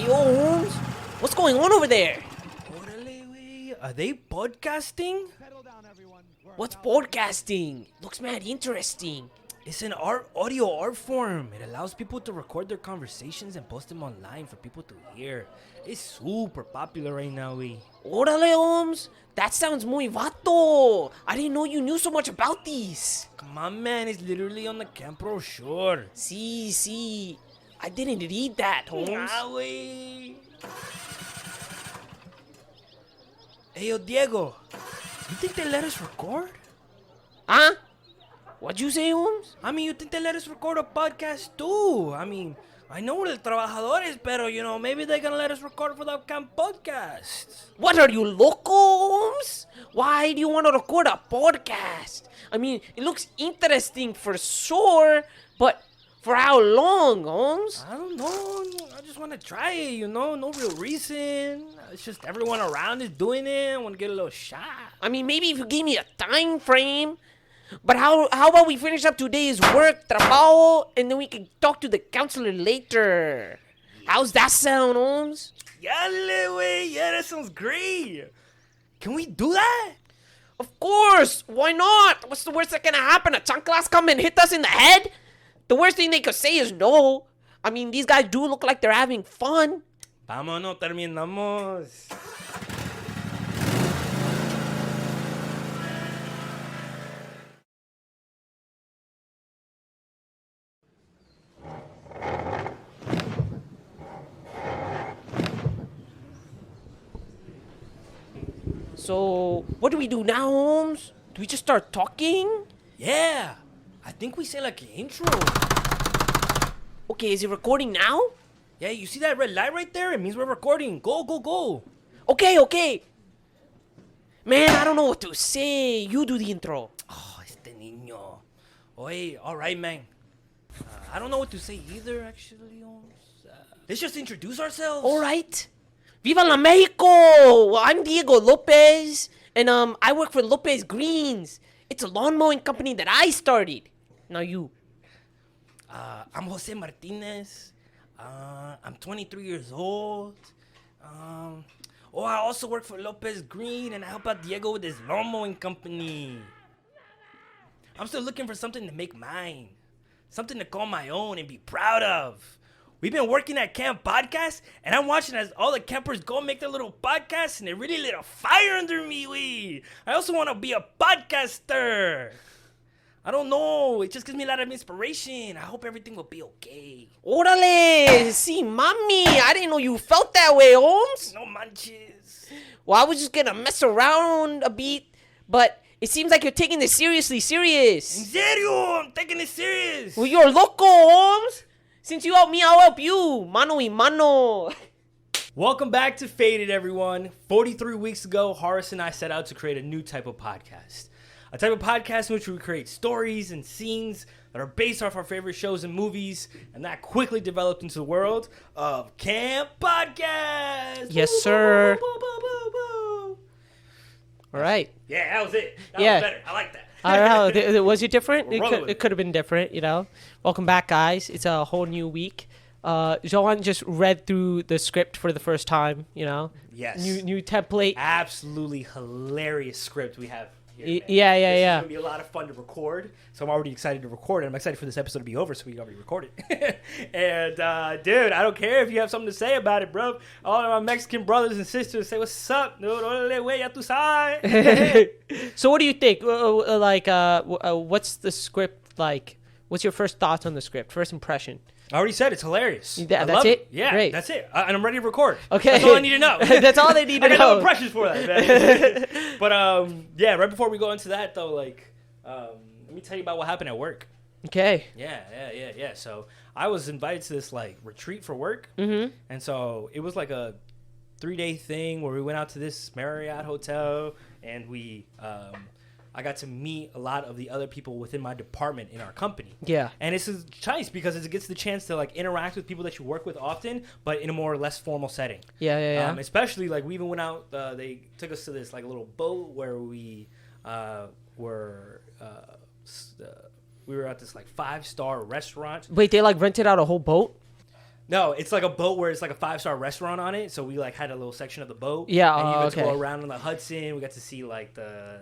Hey, yo, Holmes. What's going on over there? Orale, wey. Are they podcasting? What's podcasting? Looks mad interesting. It's an audio art form. It allows people to record their conversations and post them online for people to hear. It's super popular right now, wey. Órale, Holmes. That sounds muy vato. I didn't know you knew so much about these. Come on, man. It's literally on the camp brochure. See. I didn't read that, Holmes. Ah, wey. Hey, yo, Diego. You think they let us record? Huh? What'd you say, Holmes? I mean, you think they let us record a podcast too? I mean, I know we're the trabajadores, pero, maybe they're gonna let us record for the camp podcast. What are you, loco, Holmes? Why do you want to record a podcast? I mean, it looks interesting for sure, but for how long, Holmes? I don't know. I just want to try it, no real reason. It's just everyone around is doing it. I want to get a little shot. I mean, maybe if you gave me a time frame. But how about we finish up today's work, trabajo, and then we can talk to the counselor later? How's that sound, Holmes? Yale, wey. Yeah, that sounds great. Can we do that? Of course! Why not? What's the worst that can happen? A chanclas come and hit us in the head? The worst thing they could say is no. I mean, these guys do look like they're having fun. Vámonos, terminamos. So, what do we do now, Holmes? Do we just start talking? Yeah. I think we say like an intro. Okay, is it recording now? Yeah, you see that red light right there? It means we're recording. Go. Okay. Man, I don't know what to say. You do the intro. Oh, este niño. Oye, alright, man. I don't know what to say either, actually. Let's just introduce ourselves. All right. Viva la Mexico! I'm Diego Lopez, and I work for Lopez Greens. It's a lawn mowing company that I started. Now you. I'm Jose Martinez. I'm 23 years old. I also work for Lopez Green, and I help out Diego with his lawn mowing company. I'm still looking for something to make mine. Something to call my own and be proud of. We've been working at Camp Podcast, and I'm watching as all the campers go make their little podcasts, and it really lit a fire under me, I also want to be a podcaster. I don't know. It just gives me a lot of inspiration. I hope everything will be okay. Órale! See, mami! I didn't know you felt that way, Holmes. No manches. Well, I was just gonna mess around a bit, but it seems like you're taking this seriously En serious. serio, I'm taking it serious. Well, you're loco, Holmes. Since you help me, I'll help you. Mano y mano. Welcome back to Faded, everyone. 43 weeks ago, Horace and I set out to create a new type of podcast. A type of podcast in which we create stories and scenes that are based off our favorite shows and movies, and that quickly developed into the world of Camp Podcast. Yes, sir. All right. Yeah, that was it. That Yeah. was better. I like that. I don't know. Was it different? Roll with It could have been different, Welcome back, guys. It's a whole new week. Johan just read through the script for the first time, Yes. New template. Absolutely hilarious script we have here. Man. Yeah. This is going to be a lot of fun to record. So I'm already excited to record it. I'm excited for this episode to be over so we can already record it. And, dude, I don't care if you have something to say about it, bro. All of my Mexican brothers and sisters say, what's up, dude? Órale, güey, ya tú sabes. So what do you think? What's the script like? What's your first thoughts on the script? First impression? I already said it's hilarious. That's I love it? Yeah, Great. that's it. And I'm ready to record. Okay. That's all I need to know. That's all they need to I got know. no impressions for that, man. But, yeah, right before we go into that, though, let me tell you about what happened at work. Okay. Yeah. So I was invited to this retreat for work. Mm-hmm. And so it was like a 3-day thing where we went out to this Marriott hotel and I got to meet a lot of the other people within my department in our company. Yeah. And it's nice because it gets the chance to interact with people that you work with often, but in a more less formal setting. Yeah. Especially we even went out. They took us to this little boat where we were at this 5-star restaurant. Wait, they rented out a whole boat? No, it's like a boat where it's like a 5-star restaurant on it. So we like had a little section of the boat. Yeah, and you got to okay. go around on the Hudson. We got to see like the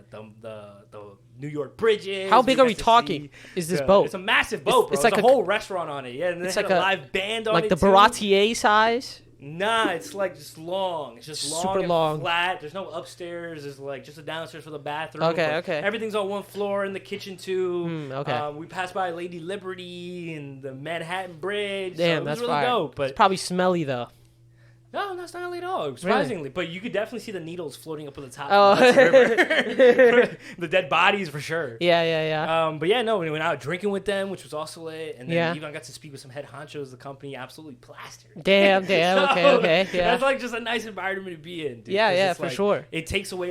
New York bridges. How big are we got to talking? see Is this the- boat? It's a massive boat, bro. it's It's like a a- whole restaurant on it. Yeah, and It's they like had a a- live band on Like it the too. Baratier size? Nah, it's like just long. It's just long Super and long. flat. There's no upstairs. There's like just a downstairs for the bathroom. Okay, but okay. Everything's on one floor in the kitchen too. Okay. We passed by Lady Liberty and the Manhattan Bridge. Damn, so it that's was really fire. dope. But It's probably smelly though. no, that's not really at all. Surprisingly, but you could definitely see the needles floating up on the top Oh. of the river. The dead bodies for sure. Yeah, yeah, yeah. But yeah, no, we went out drinking with them, which was also lit, and then Yeah. even got to speak with some head honchos of the company, absolutely plastered. Damn, So, okay, yeah. That's like just a nice environment to be in, dude. Yeah, 'cause yeah, it's for like- sure. It takes away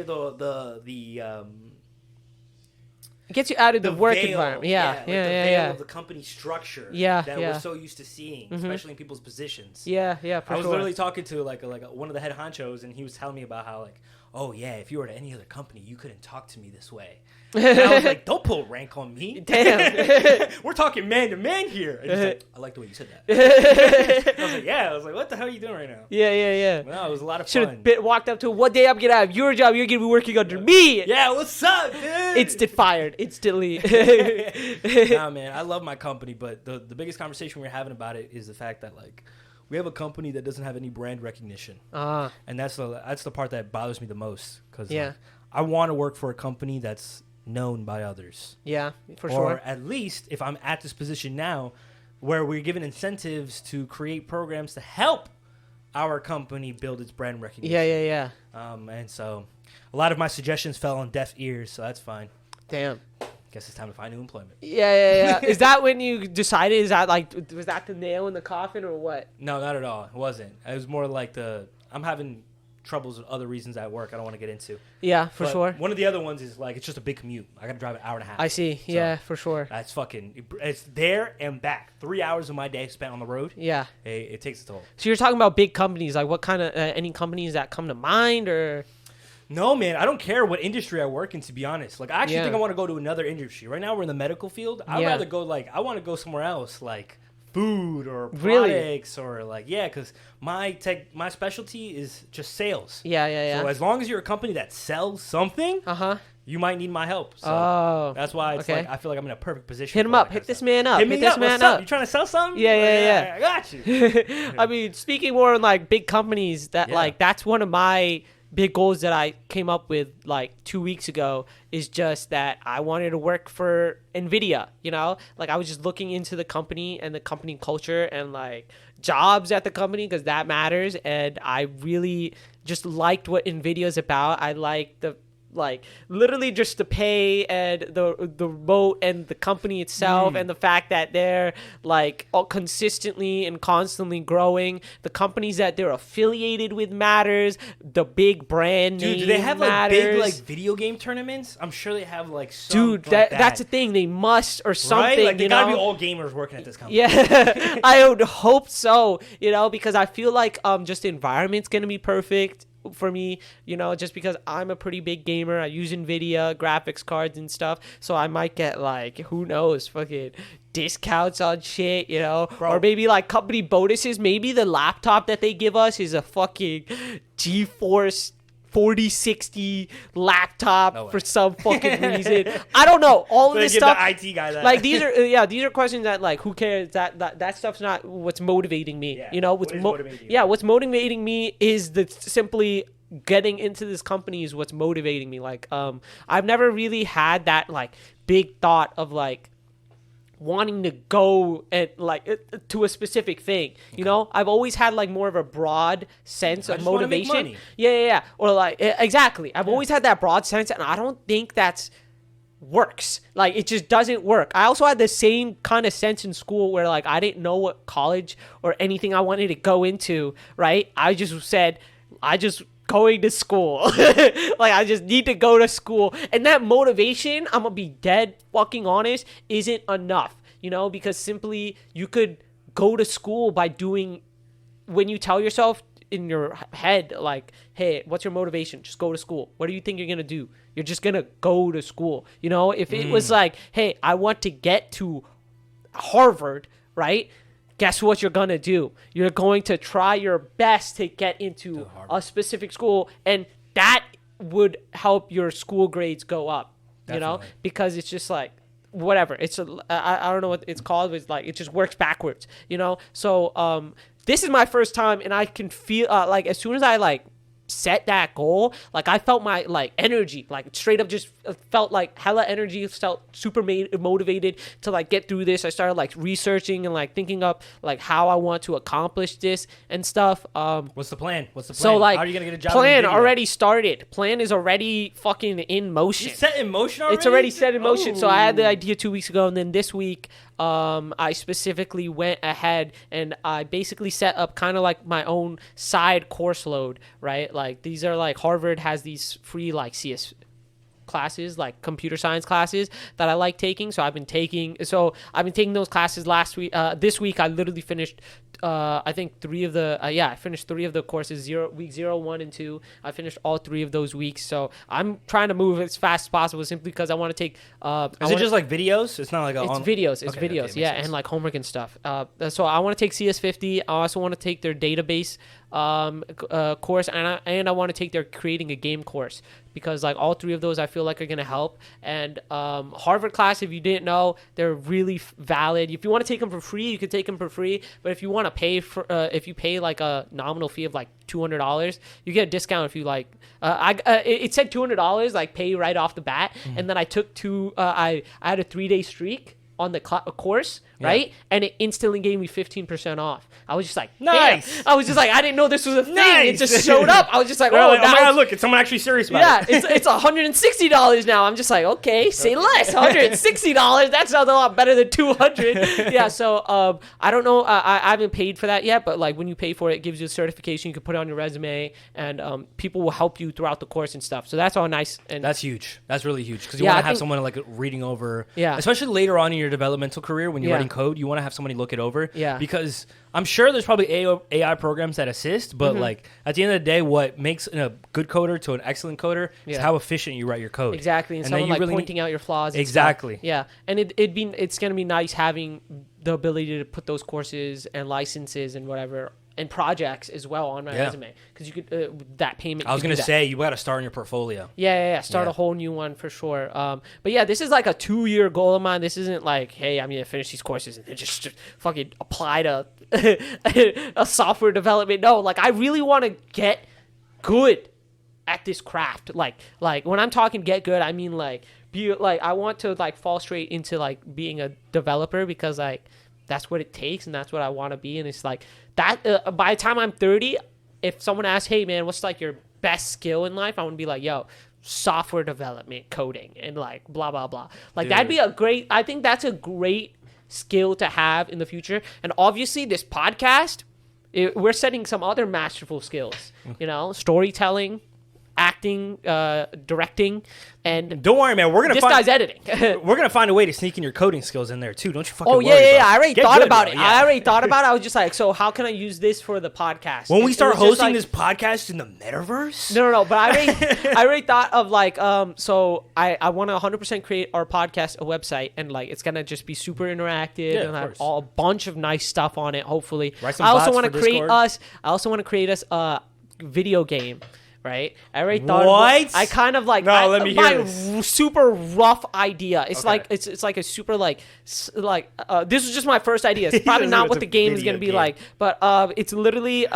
It gets you out of the work veil, environment. Yeah, like yeah, the yeah, veil yeah. of the company structure Yeah, that yeah. we're so used to seeing, especially in people's positions. Yeah, yeah, for I was sure. literally talking to one of the head honchos, and he was telling me about how like, oh yeah, if you were at any other company, you couldn't talk to me this way. And I was like, don't pull rank on me. Damn. We're talking man to man here. And he's like, I like the way you said that. I was like, yeah. I was like, what the hell are you doing right now? Yeah, yeah, yeah. No, it was a lot of Should fun. have walked up to him. One day I'm gonna have your job. You're gonna be working under me. Yeah, what's up, dude? Instant fired. Instantly. Nah, man, I love my company, but the biggest conversation we're having about it is the fact that like we have a company that doesn't have any brand recognition, and that's the part that bothers me the most because Yeah. I want to work for a company that's known by others. Yeah, for Or sure. at least if I'm at this position now where we're given incentives to create programs to help our company build its brand recognition. Yeah, yeah, yeah. And so a lot of my suggestions fell on deaf ears, so that's fine. Damn. Guess it's time to find new employment. Yeah, yeah, yeah. Is that when you decided? Is that like, was that the nail in the coffin or what? No, not at all. It wasn't. It was more like I'm having troubles with other reasons at work I don't want to get into. Yeah, for But sure. One of the other ones is like it's just a big commute. I got to drive an hour and a half. I see. So, Yeah, for sure. That's it's there and back. 3 hours of my day spent on the road. Yeah. It takes a toll. So you're talking about big companies. Like, what kind of any companies that come to mind, or? No, man, I don't care what industry I work in, to be honest. Like, I actually Yeah. think I want to go to another industry. Right now, we're in the medical field. I'd Yeah. rather go, I want to go somewhere else, like food or Really? products or, because my specialty is just sales. Yeah, yeah, yeah. So as long as you're a company that sells something, you might need my help. So Oh. that's why it's okay. like I feel like I'm in a perfect position. Hit for him all up. that Hit kind this of stuff. man up. Hit me Hit this up. man What's up. You trying to sell something? Yeah, yeah, I got you. I mean, speaking more on like big companies, that Yeah. like that's one of my big goals that I came up with like 2 weeks ago, is just that I wanted to work for Nvidia. You know, like I was just looking into the company and the company culture and like jobs at the company, because that matters. And I really just liked what Nvidia is about. I like the literally just the pay and the remote and the company itself, and the fact that they're like all consistently and constantly growing. The companies that they're affiliated with matters. The big brand name Dude, do they have like matters. big like video game tournaments? I'm sure they have like some Dude, like that's the thing. They must, or something. right? Like they you gotta know? be all gamers working at this company. Yeah, I would hope so, you know, because I feel like just the environment's going to be perfect for me, you know, just because I'm a pretty big gamer. I use Nvidia graphics cards and stuff, so I might get like, who knows, fucking discounts on shit, you know, Bro. or maybe like company bonuses. Maybe the laptop that they give us is a fucking GeForce 4060 laptop No way. for some fucking reason. I don't know. All of They this give stuff. the IT guy that. Like these are questions that like, who cares? That stuff's not what's motivating me. Yeah. You know, What is motivating you? yeah, what's motivating me is the simply getting into this company is what's motivating me. Like I've never really had that like big thought of like wanting to go and like to a specific thing. You know, I've always had like more of a broad sense I of just wanna make motivation. money. Yeah. Or like exactly. I've always had that broad sense, and I don't think that's works. Like it just doesn't work. I also had the same kind of sense in school where like I didn't know what college or anything I wanted to go into, right? I just said going to school. Like I just need to go to school. And that motivation, I'm gonna be dead fucking honest, isn't enough, you know, because simply you could go to school by doing, when you tell yourself in your head like, hey, what's your motivation? Just go to school. What do you think you're gonna do? You're just gonna go to school. You know, if it was like, hey, I want to get to Harvard, right? guess what you're gonna do? You're going to try your best to get into a specific school, and that would help your school grades go up. Definitely. You know, because it's just like whatever. It's I don't know what it's called, but it's like it just works backwards. You know, so this is my first time, and I can feel like as soon as I like set that goal, like I felt my like energy, like straight up just felt like hella energy, felt super motivated to like get through this. I started like researching and like thinking up like how I want to accomplish this and stuff. What's the plan? So like, how are you gonna get a job? Plan already started. Plan is already fucking in motion. It's set in motion already? It's already set in motion. So I had the idea 2 weeks ago, and then this week I specifically went ahead and I basically set up kind of like my own side course load, right? Like these are like Harvard has these free like CS classes, like computer science classes that I like taking. So I've been taking those classes last week. This week I literally finished I think I finished 3 of the courses, week 0, 1, and 2. I finished all 3 of those weeks. So I'm trying to move as fast as possible simply because I want to take Is it just like videos? It's not like videos. It's okay, videos, okay, yeah, sense. and like homework and stuff. So I want to take CS50. I also want to take their database course, and I want to take their creating a game course, because like all 3 of those I feel like are going to help. And Harvard class, if you didn't know, they're really valid. If you want to take them for free, you can take them for free, but if you want to pay for if you pay like a nominal fee of like $200, you get a discount if you like it said $200 like pay right off the bat. And then I took I had a 3-day streak on the course, right? And it instantly gave me 15% off. I was just like, nice. Damn. I was just like, I didn't know this was a thing. Nice. It just showed up. I was just like, oh nice. my God, look, it's someone actually serious about it. Yeah, it's $160 now. I'm just like, okay, say less. $160. That sounds a lot better than $200. Yeah, so I don't know. I haven't paid for that yet, but like when you pay for it, it gives you a certification. You can put it on your resume, and people will help you throughout the course and stuff. So that's all nice. And that's huge. That's really huge, because you want to have someone like reading over. Yeah. Especially later on in your developmental career when you're writing code, you want to have somebody look it over. Yeah. Because I'm sure there's probably AI programs that assist, but like at the end of the day, what makes a good coder to an excellent coder is how efficient you write your code. Exactly, and someone like really pointing out your flaws. And exactly. Stuff. Yeah, and it's gonna be nice having the ability to put those courses and licenses and whatever and projects as well on my resume, because you could that payment. I was gonna say you got to start in your portfolio. Yeah. Start a whole new one for sure. But yeah, this is like a 2-year goal of mine. This isn't like, hey, I'm gonna finish these courses and then just fucking apply to a software development. No, like I really want to get good at this craft. Like when I'm talking get good, I mean like I want to like fall straight into like being a developer, because like that's what it takes and that's what I want to be. And it's like that by the time I'm 30, if someone asks, hey man, what's like your best skill in life, I want to be like, yo, software development, coding, and like blah blah blah. Like Dude. That'd be I think that's a great skill to have in the future. And obviously this podcast, we're setting some other masterful skills, storytelling, acting, directing, and don't worry, man. This guy's editing. We're gonna find a way to sneak in your coding skills in there too. Don't you fucking worry. Yeah. I already thought about it. Yeah. I already thought about it. I was just like, so how can I use this for the podcast? When we start hosting this podcast in the metaverse? No. But I already thought of like, so I want to 100% create our podcast a website, and like it's gonna just be super interactive and have a bunch of nice stuff on it. Hopefully, I also want to create us a video game. Right, I already thought. What? I kind of like. No, let me hear this. Super rough idea. It's like it's like a super like this was just my first idea. It's probably not what the game is gonna be like, but it's literally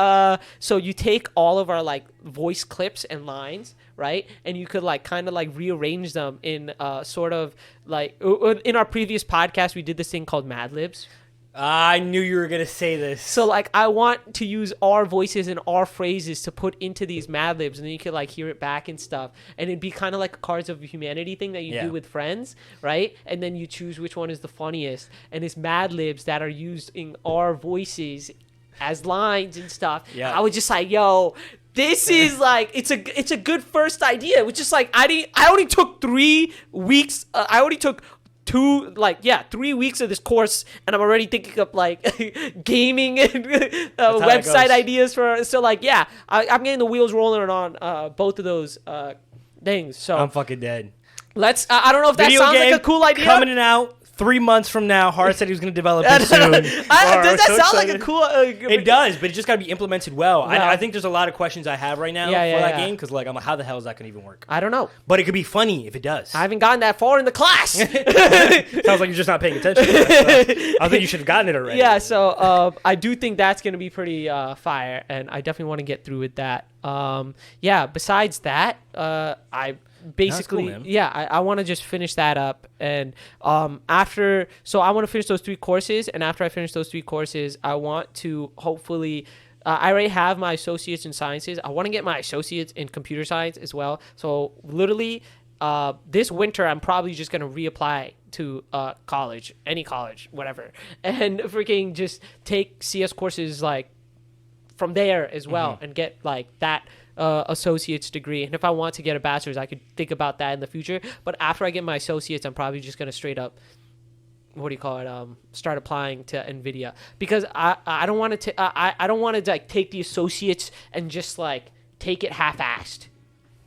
so you take all of our like voice clips and lines, right, and you could like kind of like rearrange them in sort of like in our previous podcast we did this thing called Mad Libs. I knew you were going to say this. So, like, I want to use our voices and our phrases to put into these Mad Libs, and then you could, like, hear it back and stuff. And it'd be kind of like a Cards of Humanity thing that you do with friends, right? And then you choose which one is the funniest. And it's Mad Libs that are used in our voices as lines and stuff. Yeah. I was just like, yo, this is like, it's a good first idea. Which is like, I only took 3 weeks. I only took 3 weeks of this course, and I'm already thinking of like gaming and website ideas for. So like, yeah, I'm getting the wheels rolling on both of those things. So I'm fucking dead. I don't know if that sounds like a cool idea. Coming out 3 months from now, Hart said he was going to develop it soon. Does that sound like a cool? It does, but it just got to be implemented well. Yeah. I think there's a lot of questions I have right now for that game because like I'm like, how the hell is that going to even work? I don't know. But it could be funny if it does. I haven't gotten that far in the class. Sounds like you're just not paying attention. I think you should have gotten it already. Yeah, so I do think that's going to be pretty fire, and I definitely want to get through with that. Yeah, besides that, I basically, cool, man. I want to just finish that up. And after, so I want to finish those 3 courses, and after I finish those 3 courses, I want to hopefully, I already have my associates in sciences. I want to get my associates in computer science as well. So literally, this winter, I'm probably just going to reapply to college, any college, whatever, and freaking just take CS courses like from there as well, and get like that associate's degree. And if I want to get a bachelor's, I could think about that in the future. But after I get my associates, I'm probably just going to straight up, start applying to NVIDIA, because I don't want to I don't want to like take the associates and just like take it half-assed.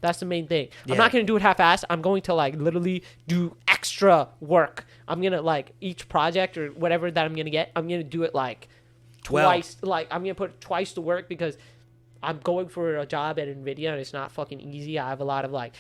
That's the main thing. I'm not going to do it half-assed. I'm going to like literally do extra work. I'm going to like each project or whatever that I'm going to get, I'm going to do it like twice. Like I'm going to put twice the work, because I'm going for a job at NVIDIA and it's not fucking easy. I have a lot of like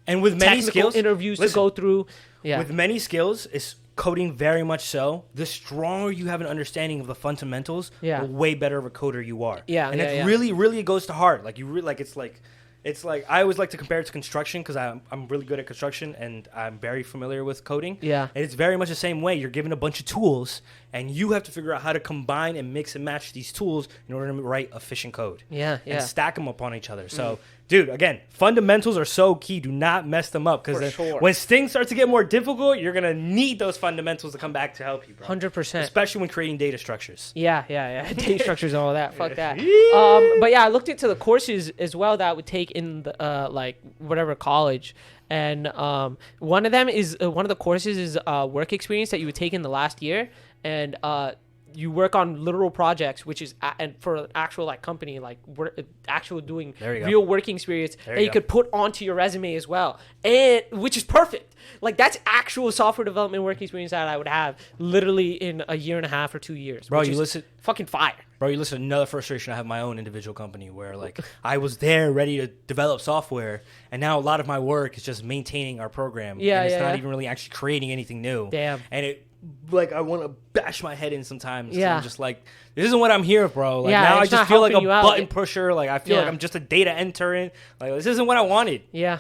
and with many skills interviews to go through. Yeah. With many skills, it's coding very much so. The stronger you have an understanding of the fundamentals, the way better of a coder you are. Yeah. And it really goes to heart. Like you really like it's like I always like to compare it to construction, because I'm really good at construction and I'm very familiar with coding. Yeah. And it's very much the same way. You're given a bunch of tools and you have to figure out how to combine and mix and match these tools in order to write efficient code. Yeah. And stack them upon each other. So, dude, again, fundamentals are so key. Do not mess them up, because when things start to get more difficult, you're going to need those fundamentals to come back to help you, bro. 100%. Especially when creating data structures. Yeah. Data structures and all that. Fuck that. But yeah, I looked into the courses as well that I would take in the like whatever college, and one of the courses is work experience that you would take in the last year, and you work on literal projects, which is and for an actual like company, like actual doing real working experience that you could put onto your resume as well, and which is perfect. Like that's actual software development work experience that I would have literally in a year and a half or 2 years. Bro, you listen, fucking fire. Bro, you listen to another frustration. I have my own individual company where like I was there ready to develop software, and now a lot of my work is just maintaining our program. Yeah, and it's not even really actually creating anything new. Damn. And it like I want to bash my head in sometimes. Yeah. I'm just like, this isn't what I'm here, bro. Like now I just feel like a button pusher. Like I feel like I'm just a data intern. Like this isn't what I wanted. Yeah.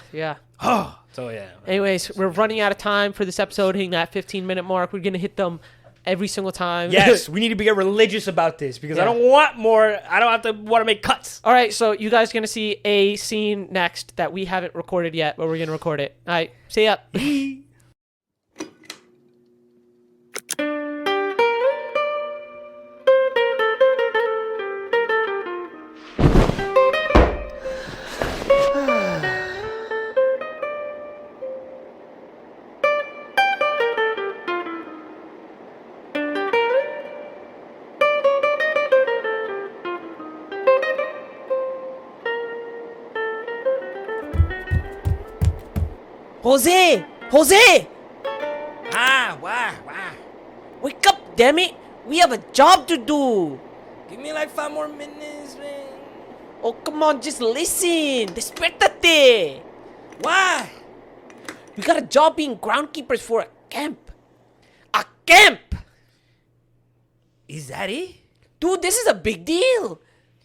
So yeah. Anyways, we're running out of time for this episode, hitting that 15-minute mark. We're gonna hit them every single time. Yes, we need to get religious about this, because I don't want more. I don't have to want to make cuts. All right, so you guys are gonna see a scene next that we haven't recorded yet, but we're gonna record it. All right, see ya. Jose! Why? Wake up, damn it! We have a job to do! Give me like 5 more minutes, man. Oh, come on, just listen! Despértate! Why? We got a job being groundkeepers for a camp. A camp! Is that it? Dude, this is a big deal!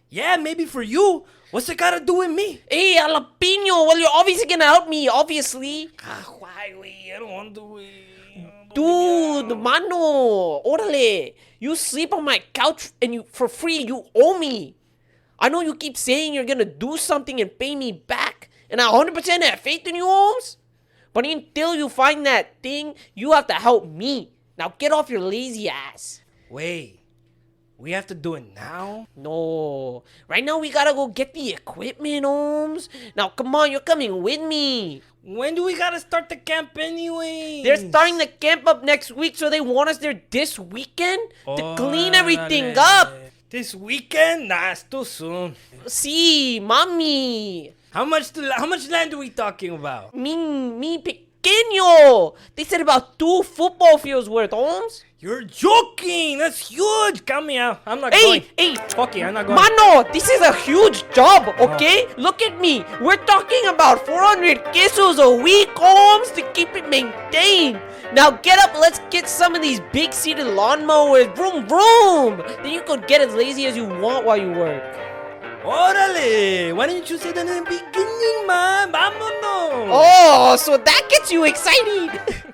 Yeah, maybe for you. What's it gotta do with me? Hey, Jalapeno, well, you're obviously gonna help me, obviously. Why, güey? I don't want to, güey. Dude, mano, órale. You sleep on my couch and you for free, you owe me. I know you keep saying you're gonna do something and pay me back, and I 100% have faith in you, Holmes. But until you find that thing, you have to help me. Now get off your lazy ass. Wait. We have to do it now? No. Right now we gotta go get the equipment, Holmes. Now come on, you're coming with me. When do we gotta start the camp anyway? They're starting the camp up next week, so they want us there this weekend to clean everything up. This weekend? Nah, it's too soon. See, mommy. How much land are we talking about? Me pequeño. pequeño. They said about 2 football fields worth, Holmes. You're joking. That's huge. Count me out. I'm not going. Hey, Fuck it. I'm not going. mano, this is a huge job, okay? Look at me. We're talking about 400 pesos a week, Holmes, to keep it maintained. Now get up, let's get some of these big seated lawnmowers. Vroom, vroom. Then you could get as lazy as you want while you work. Orale. Why didn't you say that in the beginning, man? Vámonos. Oh, so that gets you excited.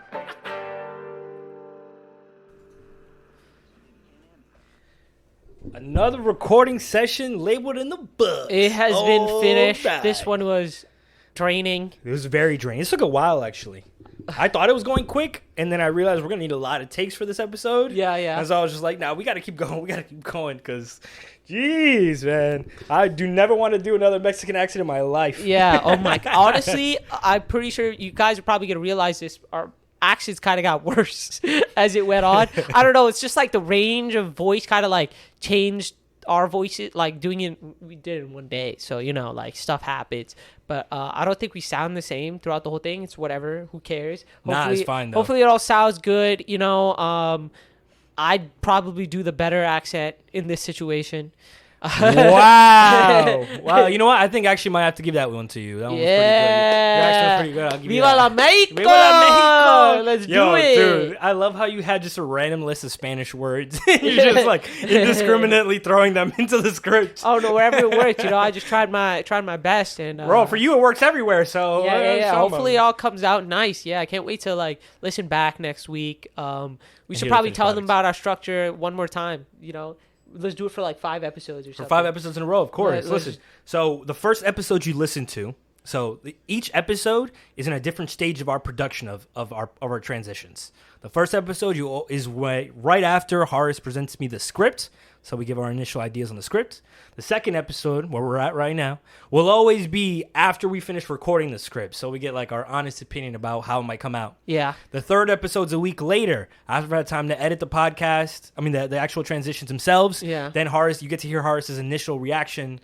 Another recording session labeled in the book. It has been finished. Right. This one was draining. It was very draining. This took a while, actually. I thought it was going quick, and then I realized we're going to need a lot of takes for this episode. Yeah, yeah. And so I was just like, nah, we got to keep going. We got to keep going because, jeez, man. I do never want to do another Mexican accent in my life. Yeah, oh my God. Honestly, I'm pretty sure you guys are probably going to realize this. Our accents kind of got worse as it went on. I don't know. It's just like the range of voice kind of like changed our voices, like doing it. We did it in one day. So, you know, like stuff happens. But I don't think we sound the same throughout the whole thing. It's whatever. Who cares? Nah, it's fine, though. Hopefully it all sounds good. You know, I'd probably do the better accent in this situation. Wow. Wow. You know what? I think I actually might have to give that one to you. That one was pretty good. Your accent was pretty good. I'll give you Viva that. la Mexico! Viva la Mexico! Let's Yo, do it. dude, I love how you had just a random list of Spanish words. You're just like indiscriminately throwing them into the script. Oh no, wherever it worked, you know, I just tried my best, and Bro, for you it works everywhere. So yeah. Hopefully it all comes out nice. Yeah, I can't wait to like listen back next week. We should probably tell them about our structure one more time. You know, let's do it for like 5 episodes or something. For 5 episodes in a row, of course. Yeah, Listen, so the first episode you listen to, so each episode is in a different stage of our production of our transitions. The first episode is right after Horace presents me the script, so we give our initial ideas on the script. The second episode, where we're at right now, will always be after we finish recording the script, so we get like our honest opinion about how it might come out. Yeah. The third episode's a week later. After I've had time to edit the podcast, I mean the actual transitions themselves. Yeah. Then you get to hear Horace's initial reaction.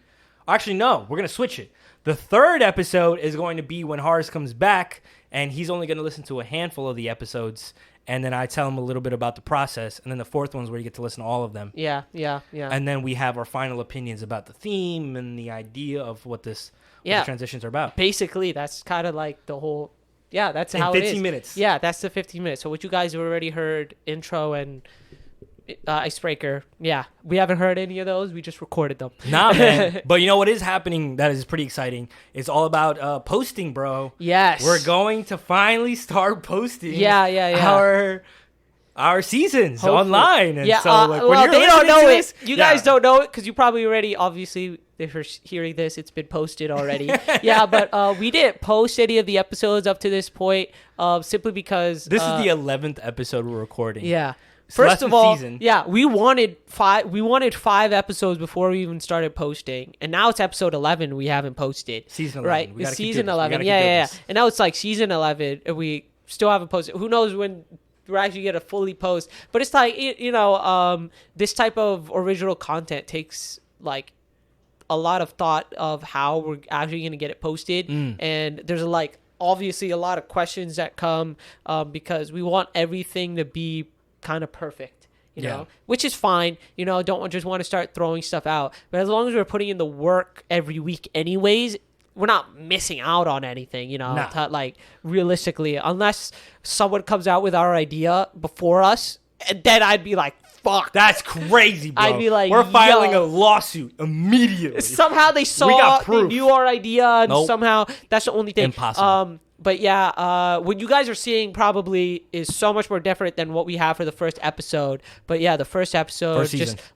Actually, no, we're going to switch it. The third episode is going to be when Horace comes back, and he's only going to listen to a handful of the episodes, and then I tell him a little bit about the process, and then the fourth one's where you get to listen to all of them. Yeah. And then we have our final opinions about the theme and the idea of what the transitions are about. Basically, that's kind of like the whole. Yeah, that's In how it is. 15 minutes. Yeah, that's the 15 minutes. So what you guys have already heard, intro and Icebreaker. Yeah, we haven't heard any of those. We just recorded them. Nah, man. But you know what is happening that is pretty exciting? It's all about posting, bro. Yes. We're going to finally start posting our seasons Hopefully. online. And yeah, so, like, when well, you're they don't listening know to it. this, You guys don't know it because you probably already, obviously, if you're hearing this, it's been posted already. Yeah, but we didn't post any of the episodes up to this point simply because... This is the 11th episode we're recording. Yeah. So First of all, season. yeah, we wanted 5 episodes before we even started posting, and now it's episode 11. We haven't posted. Season 11. Right? We gotta It's keep season doing this. We 11. gotta keep Yeah, doing yeah. this. And now it's like season 11, and we still haven't posted. Who knows when we're actually gonna fully post? But it's like this type of original content takes like a lot of thought of how we're actually gonna get it posted, and there's like obviously a lot of questions that come because we want everything to be kind of perfect. You know, which is fine. You know, don't just want to start throwing stuff out. But as long as we're putting in the work every week anyways, we're not missing out on anything, you know, like realistically, unless someone comes out with our idea before us, and then I'd be like, fuck. That's crazy, bro. I'd be like, we're filing a lawsuit immediately. Somehow they saw, got they proof. knew our idea, and somehow that's the only thing. Impossible. But yeah, what you guys are seeing probably is so much more different than what we have for the first episode. But yeah, the first episode,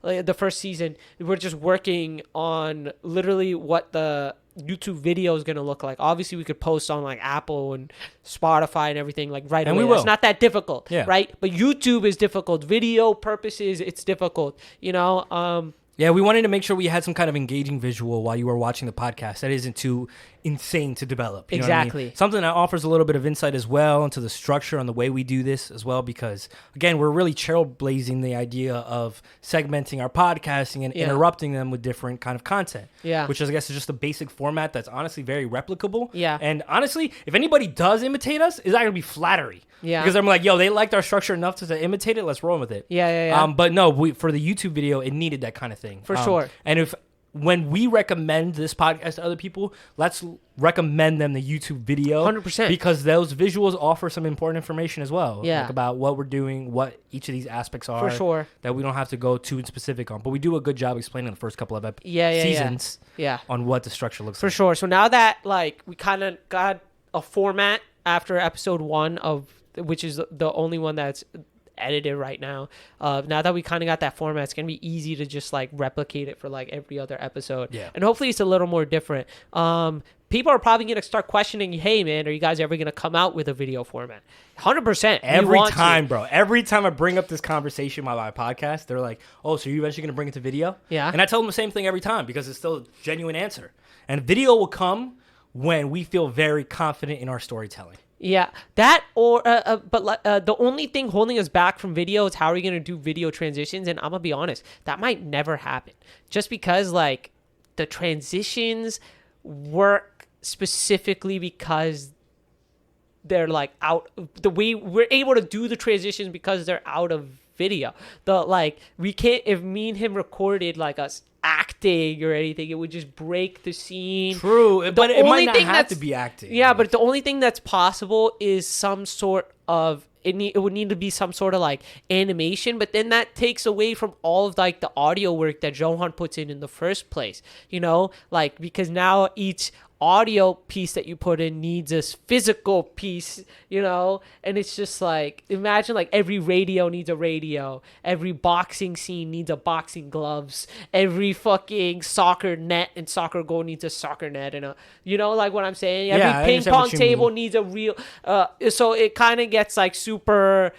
the first season, we're just working on literally what the YouTube video is going to look like. Obviously, we could post on like Apple and Spotify and everything like right away. It's not that difficult, right? But YouTube is difficult. Video purposes, it's difficult, you know? Yeah, we wanted to make sure we had some kind of engaging visual while you were watching the podcast that isn't too insane to develop. You know what I mean? Exactly. Something that offers a little bit of insight as well into the structure and the way we do this as well, because again, we're really trailblazing the idea of segmenting our podcasting and interrupting them with different kind of content. Yeah. Which is, I guess, is just a basic format that's honestly very replicable. Yeah. And honestly, if anybody does imitate us, it's not going to be flattery. Yeah. Because I'm like, yo, they liked our structure enough to imitate it. Let's roll with it. Yeah. But no, for the YouTube video, it needed that kind of thing. For sure. And when we recommend this podcast to other people, let's recommend them the YouTube video. 100%. Because those visuals offer some important information as well. Yeah. Like about what we're doing, what each of these aspects are. For sure. That we don't have to go too specific on. But we do a good job explaining the first couple of seasons. Yeah. On what the structure looks For like. sure. So now that like we kind of got a format after episode 1 which is the only one that's edited right now. Now that we kind of got that format, it's gonna be easy to just like replicate it for like every other episode. Yeah. And hopefully it's a little more different. People are probably gonna start questioning, hey man, are you guys ever gonna come out with a video format? 100%. Every time, bro. Every time I bring up this conversation on my podcast, they're like, oh, so you're eventually going to bring it to video? Yeah. And I tell them the same thing every time because it's still a genuine answer. And video will come when we feel very confident in our storytelling. Yeah, that or the only thing holding us back from video is how are we gonna do video transitions? And I'm gonna be honest, that might never happen, just because like the transitions work specifically because they're like out. The way we're able to do the transitions because they're out of video. We can't, if me and him recorded like us acting or anything, it would just break the scene. True, but it might not have to be acting. Yeah, but the only thing that's possible is some sort of it would need to be some sort of like animation, but then that takes away from all of like the audio work that Johan puts in the first place, you know, like because now each audio piece that you put in needs a physical piece, you know, and it's just like, imagine like every radio needs a radio, every boxing scene needs a boxing gloves, every fucking soccer net and soccer goal needs a soccer net, and you know, like what I'm saying, every ping pong table needs a real so it kind of gets like super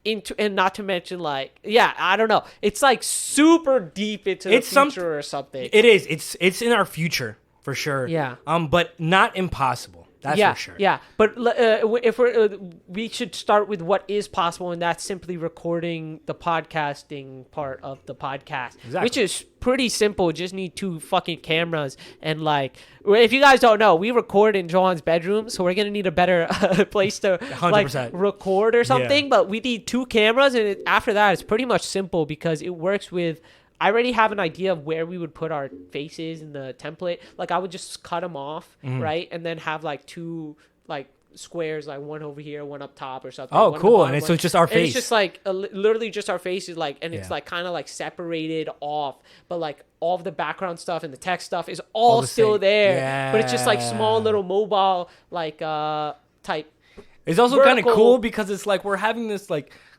into, and not to mention like, yeah, I don't know, it's like super deep into the future or something. It is, it's in our future for sure. Yeah. But not impossible. That's for sure. Yeah. But if we should start with what is possible, and that's simply recording the podcasting part of the podcast, which is pretty simple. Just need 2 fucking cameras, and like, if you guys don't know, we record in Johan's bedroom, so we're gonna need a better place to 100%. like record or something. Yeah. But we need 2 cameras, and after that, it's pretty much simple because it works with. I already have an idea of where we would put our faces in the template. Like I would just cut them off, right? And then have like 2 like squares, like one over here, one up top or something. Oh, cool. And so it's just our face. It's just like literally just our faces, like, and it's like kind of like separated off, but like all of the background stuff and the text stuff is all still same. there. Yeah. But it's just like small little mobile like type. It's also kind of cool because it's like we're having this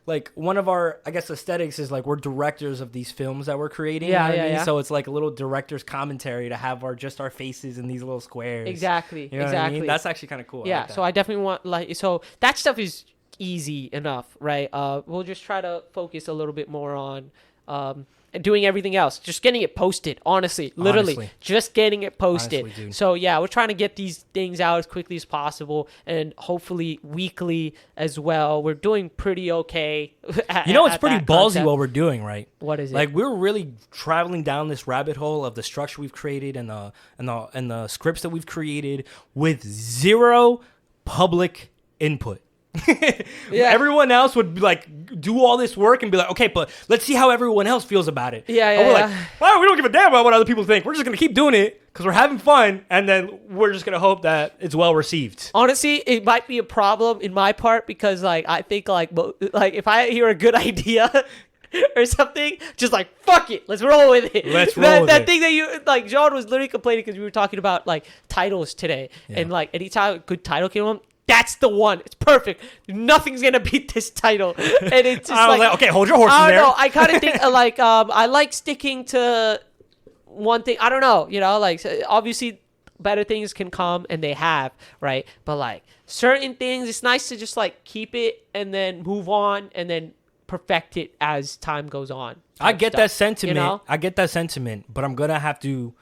like one of our, I guess, aesthetics is like we're directors of these films that we're creating. Yeah, you know what I mean? yeah. So it's like a little director's commentary to have just our faces in these little squares. Exactly. You know what I mean? That's actually kind of cool. Yeah. I like so I definitely want so that stuff is easy enough, right? We'll just try to focus a little bit more on and doing everything else, just getting it posted, literally just getting it posted. Honestly, so yeah, we're trying to get these things out as quickly as possible, and hopefully weekly as well. We're doing pretty okay. It's pretty ballsy what we're doing, right? What is it? Like we're really traveling down this rabbit hole of the structure we've created and the scripts that we've created with 0 public input. Yeah. Everyone else would like do all this work and be like, okay, but let's see how everyone else feels about it. Yeah. Like, well, we don't give a damn about what other people think. We're just gonna keep doing it because we're having fun, and then we're just gonna hope that it's well received. Honestly, it might be a problem in my part because like I think like if I hear a good idea or something, just like fuck it, let's roll with it. That thing that you like, John was literally complaining because we were talking about like titles today, and like anytime a good title came on, that's the one. It's perfect. Nothing's gonna beat this title. And it's just like, okay, hold your horses there. I don't know. I kind of think I like sticking to one thing. I don't know. You know, like obviously better things can come, and they have, right? But like certain things, it's nice to just like keep it and then move on and then perfect it as time goes on. I get that sentiment. You know? I get that sentiment, but I'm gonna have to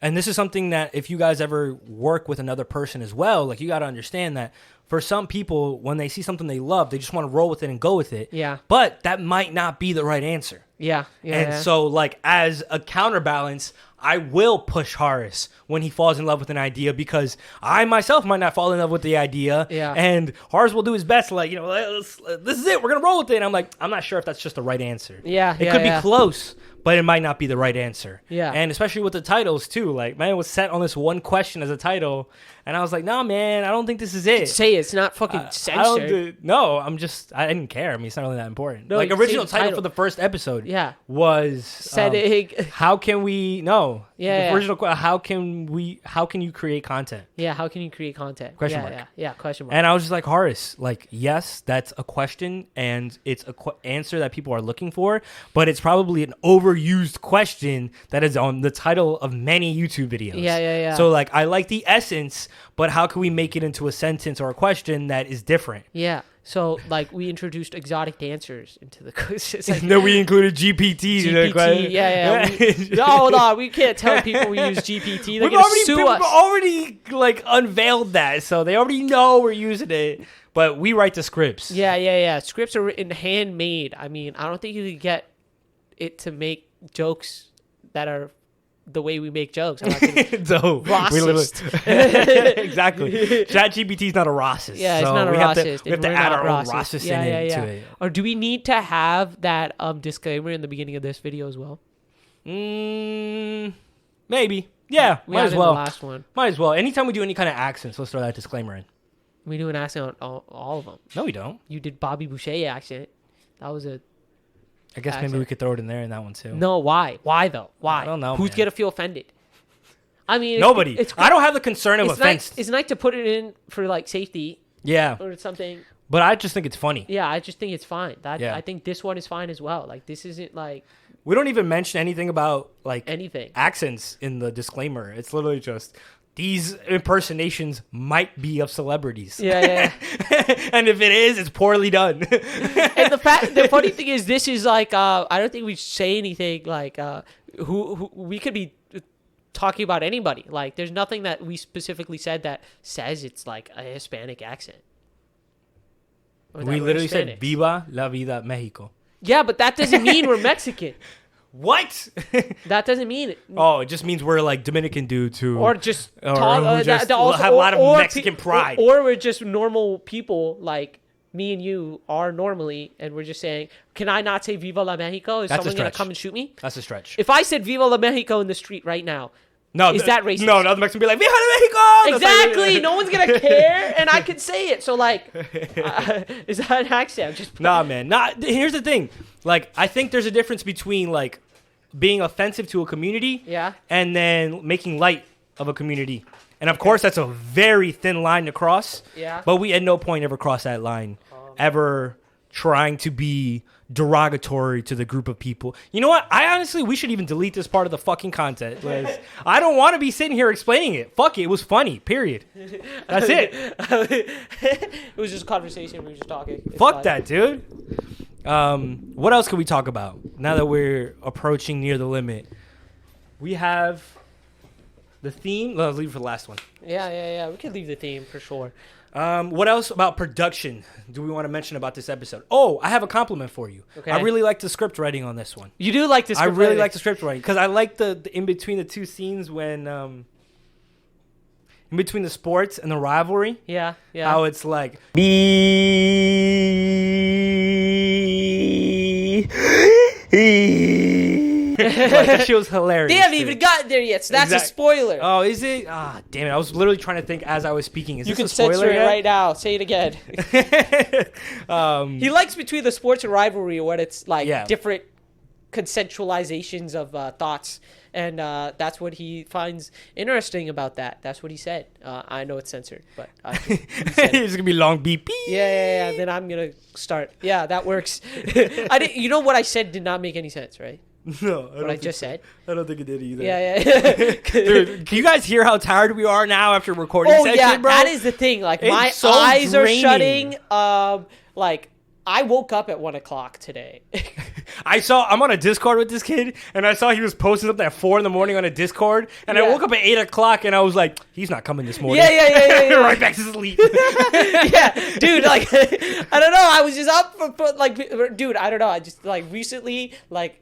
And this is something that if you guys ever work with another person as well, like you got to understand that for some people, when they see something they love, they just want to roll with it and go with it. Yeah. But that might not be the right answer. Yeah. And so, like, as a counterbalance, I will push Horace when he falls in love with an idea because I myself might not fall in love with the idea. Yeah. And Horace will do his best, like, this is it. We're going to roll with it. And I'm like, I'm not sure if that's just the right answer. Yeah. It could be close, but it might not be the right answer. Yeah. And especially with the titles, too. Like, man was set on this one question as a title. And I was like, no, man, I don't think this is it. Say it's not fucking censored. I didn't care. I mean, it's not really that important. No, like, original title for the first episode was... Setting... how can we... No. Yeah. The original... How can you create content? Yeah, how can you create content? Question mark. Yeah, question mark. And I was just like, Horace, like, yes, that's a question, and it's a answer that people are looking for, but it's probably an overused question that is on the title of many YouTube videos. Yeah. So, like, I like the essence, but how can we make it into a sentence or a question that is different? Yeah. So, like, we introduced exotic dancers into the questions. Like, no, we included GPT. GPT, hold on. We can't tell people we use GPT. They're going to sue us. We've already, like, unveiled that, so they already know we're using it. But we write the scripts. Yeah. Scripts are written handmade. I mean, I don't think you could get it to make jokes that are the way we make jokes. I'm not racist. Exactly. ChatGPT is not a racist. Yeah, it's not a racist. We have to add our own racist into it. Or do we need to have that disclaimer in the beginning of this video as well? Maybe. Yeah, we might as well. The last one. Might as well. Anytime we do any kind of accents, let's throw that disclaimer in. We do an accent on all of them. No, we don't. You did Bobby Boucher accent. That was a... I guess maybe we could throw it in there in that one too. No, why? Why though? Why? I don't know. Who's gonna feel offended? I mean, nobody. I don't have the concern of offense. It's nice to put it in for like safety. Yeah. Or something. But I just think it's funny. Yeah, I just think it's fine. I think this one is fine as well. Like this isn't like. We don't even mention anything about like anything accents in the disclaimer. It's literally just these impersonations might be of celebrities. Yeah. And if it is, it's poorly done. And the funny thing is, this is like I don't think we say anything like who we could be talking about anybody. Like there's nothing that we specifically said that says it's like a Hispanic accent. We literally said "Viva la vida Mexico." Yeah, but that doesn't mean we're Mexican. What? That doesn't mean it. Oh, it just means we're like Dominican dudes who... Or just... have a lot of Mexican pride. Or we're just normal people like me and you are normally, and we're just saying, can I not say Viva la Mexico? Is someone going to come and shoot me? That's a stretch. If I said Viva la Mexico in the street right now, is that racist? No, the Mexican be like, Viva la Mexico! Exactly! No one's going to care, and I could say it. So, like, is that an accent? Nah, man. Here's the thing. Like, I think there's a difference between, like, being offensive to a community and then making light of a community. And, of course, that's a very thin line to cross. Yeah. But we at no point ever crossed that line, ever trying to be derogatory to the group of people. You know what? We should even delete this part of the fucking content. I don't want to be sitting here explaining it. Fuck it. It was funny. Period. That's it. It was just a conversation. We were just talking. Fuck that, dude. What else can we talk about now that we're approaching near the limit? We have the theme. Let's leave it for the last one. Yeah. We could leave the theme for sure. What else about production do we want to mention about this episode? Oh, I have a compliment for you. Okay. I really like the script writing on this one. You do like the script writing? I really like the script writing because I like the in between the two scenes when in between the sports and the rivalry. Yeah. How it's like like, that shit was hilarious. They haven't even gotten there yet, so that's a spoiler. Oh, is it? Ah, damn it. I was literally trying to think as I was speaking. Is this a spoiler? You can censor it right now. Say it again. He likes between the sports and rivalry when it's like different consensualizations of thoughts. And that's what he finds interesting about that. That's what he said. I know it's censored, but it's going to be long beep. Yeah. Then I'm going to start. Yeah, that works. You know what I said did not make any sense, right? No. What I just said? I don't think it did either. Yeah. Dude, can you guys hear how tired we are now after recording session, bro? That is the thing. Like, my so eyes draining. are shutting. Like, I woke up at 1 o'clock today. I'm on a Discord with this kid, and I saw he was posting something at 4 a.m. on a Discord, and I Yeah. woke up at 8 o'clock, and I was like, he's not coming this morning. Yeah. Right back to sleep. Yeah, dude, like, I don't know. I was just up for like, dude, I don't know. I just, like, recently, like,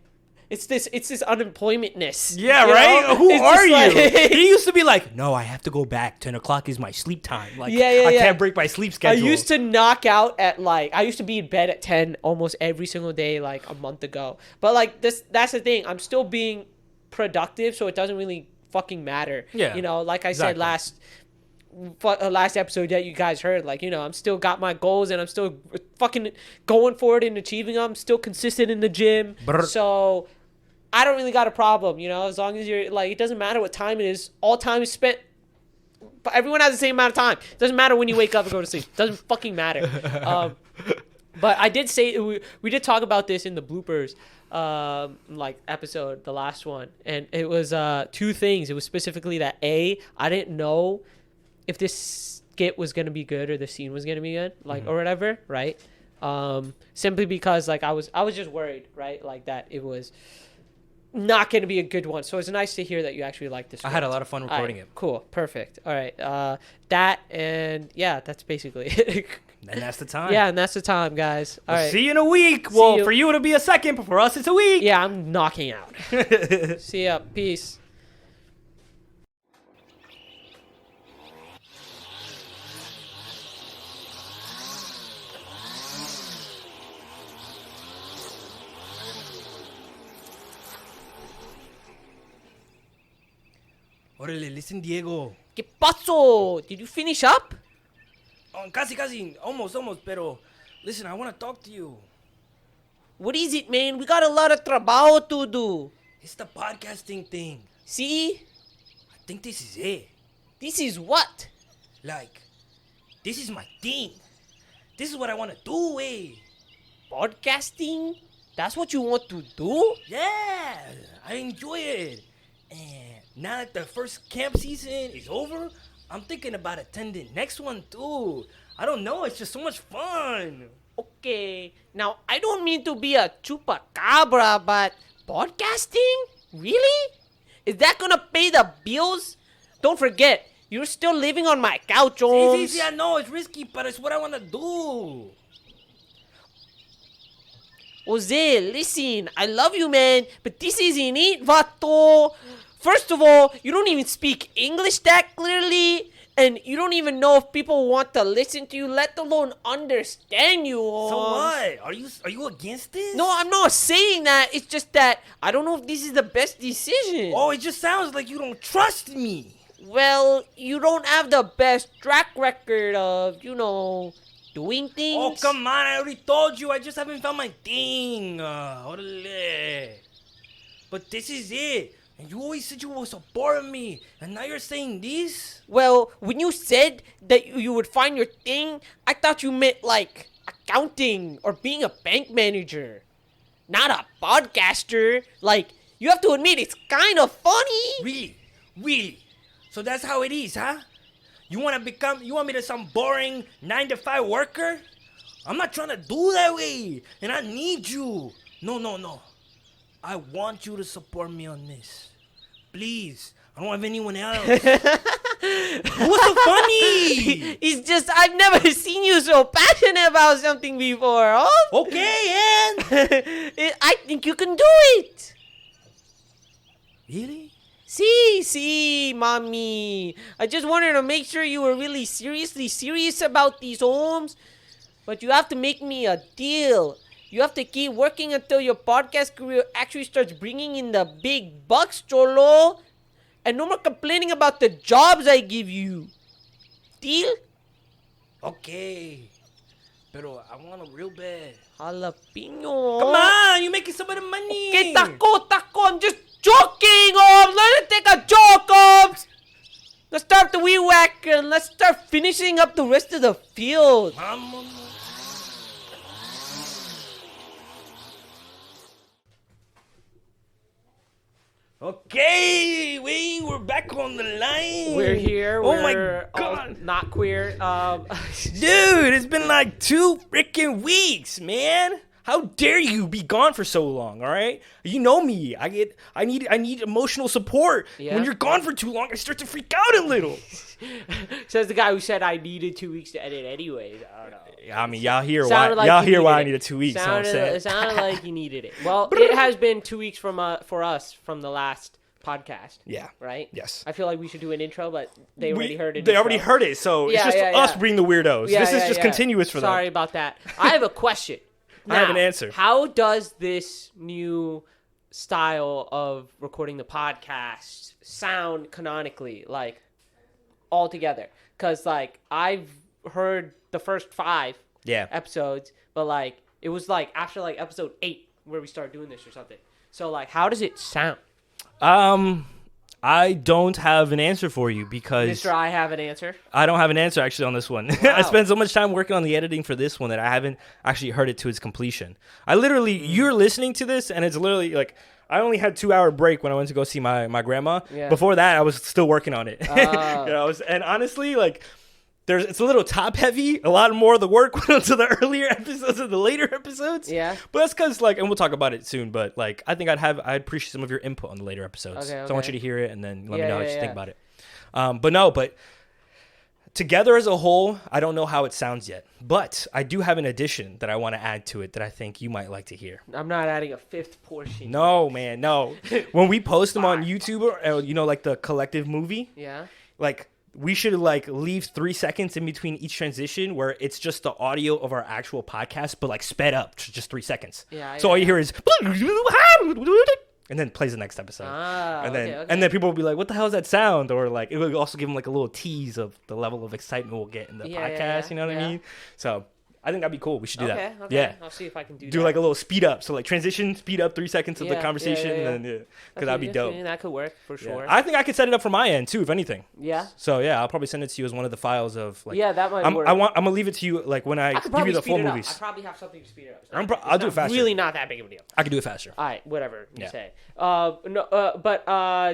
it's this unemploymentness. Yeah, you right? know? Who It's are just you? like- He used to be like, no, I have to go back. 10 o'clock is my sleep time. Like, Yeah. I can't break my sleep I schedule. used to knock out at like I used to be in bed at 10 almost every single day like a month ago. But like that's the thing. I'm still being productive, so it doesn't really fucking matter. Yeah, You know, like I said exactly. last episode that you guys heard, like, you know, I'm still got my goals and I'm still fucking going for it and achieving them. I'm still consistent in the gym. Brr. So I don't really got a problem, you know, as long as you're like, it doesn't matter what time it is. All time is spent. But everyone has the same amount of time. It doesn't matter when you wake up and go to sleep. It doesn't fucking matter. But I did say we did talk about this in the bloopers like episode, the last one, and it was two things. It was specifically that I didn't know if this skit was gonna be good or the scene was gonna be good, like or whatever, right? Simply because like I was just worried, right? Like that it was not going to be a good one. So it's nice to hear that you actually like this. I had a lot of fun recording it. Cool. Perfect. All right. That and yeah, that's basically it. And that's the time. Yeah, and that's the time, guys. All right. See you in a week. Well, for you it'll be a second, but for us it's a week. Yeah, I'm knocking out. See ya. Peace. Órale, listen, Diego. ¿Qué pasó? Did you finish up? Casi, almost, pero listen, I want to talk to you. What is it, man? We got a lot of trabajo to do. It's the podcasting thing. See? I think this is it. This is what? Like, this is my thing. This is what I want to do, eh? Podcasting? That's what you want to do? Yeah, I enjoy it. And now that the first camp season is over, I'm thinking about attending next one too. I don't know, it's just so much fun. Okay, now I don't mean to be a chupacabra, but podcasting? Really? Is that gonna pay the bills? Don't forget, you're still living on my couch, Holmes. See, I know it's risky, but it's what I want to do. Jose, listen, I love you, man, but this isn't it, vato. First of all, you don't even speak English that clearly, and you don't even know if people want to listen to you, let alone understand you. So Holmes. what? Are you against this? No, I'm not saying that. It's just that I don't know if this is the best decision. Oh, it just sounds like you don't trust me. Well, you don't have the best track record of, doing things. Oh, come on. I already told you. I just haven't found my thing. Órale. But this is it. And you always said you would support me. And now you're saying this? Well, when you said that you would find your thing, I thought you meant like accounting or being a bank manager. Not a podcaster. Like, you have to admit, it's kind of funny. Really? So that's how it is, huh? You want me to some boring 9-to-5 worker? I'm not trying to do that way. And I need you. No. I want you to support me on this. Please. I don't have anyone else. What's so funny? It's just, I've never seen you so passionate about something before, huh? Okay, and? I think you can do it. Really? See, mommy. I just wanted to make sure you were really serious about these homes. But you have to make me a deal. You have to keep working until your podcast career actually starts bringing in the big bucks, Cholo. And no more complaining about the jobs I give you. Deal? Okay. Pero I want it real bad. Jalapeno. Come on, you're making so much money. Okay, taco. I'm just joking, Let me take a joke, Let's start the weed whacker and let's start finishing up the rest of the field. Mama. Okay, we're back on the line. We're here. Oh We're my god, not queer. dude, it's been like 2 freaking weeks, man. How dare you be gone for so long? All right, you know me. I need emotional support. Yeah. When you're gone for too long, I start to freak out a little. Says the guy who said I needed 2 weeks to edit anyways. I don't know. I mean, y'all hear why Sounded like y'all you hear why I needed needed 2 weeks. It sounded like you needed it. Well, it has been 2 weeks for us from the last podcast. Yeah. Right? Yes. I feel like we should do an intro, but they already heard it. They already heard it, so it's just us being the weirdos. This is just continuous for them. Sorry about that. I have a question. Now, I have an answer. How does this new style of recording the podcast sound canonically, like, all together? Because, like, I've heard the first 5 episodes, but, like, it was, like, after, like, episode 8 where we started doing this or something. So, like, how does it sound? I don't have an answer for you because... Mr. I have an answer. I don't have an answer, actually, on this one. Wow. I spent so much time working on the editing for this one that I haven't actually heard it to its completion. You're listening to this, and it's literally, like... I only had 2-hour break when I went to go see my grandma. Yeah. Before that, I was still working on it. And honestly, like... It's a little top heavy. A lot more of the work went onto the earlier episodes than the later episodes. Yeah. But that's because, like, and we'll talk about it soon, but, like, I think I'd appreciate some of your input on the later episodes. Okay. So I want you to hear it and then let me know how you think about it. But together as a whole, I don't know how it sounds yet. But I do have an addition that I want to add to it that I think you might like to hear. I'm not adding a 5th portion. No, man, no. When we post them on YouTube, or, you know, like the collective movie. Yeah. Like... we should like leave 3 seconds in between each transition where it's just the audio of our actual podcast, but like sped up to just 3 seconds. So all you hear is and then plays the next episode. And then people will be like, what the hell is that sound? Or like it will also give them like a little tease of the level of excitement we'll get in the podcast. You know what I mean? So I think that'd be cool. We should do that. Okay. Yeah. I'll see if I can do that. Do like a little speed up. So like transition, speed up 3 seconds of the conversation. And then, because that'd be dope. That could work for sure. I think I could set it up from my end too, if anything. Yeah. So yeah, I'll probably send it to you as one of the files of like. Yeah, that might work. I'm gonna leave it to you like when I give you the full movies. I probably have something to speed it up. So I'll do it faster. Really not that big of a deal. I can do it faster. All right, whatever you say. But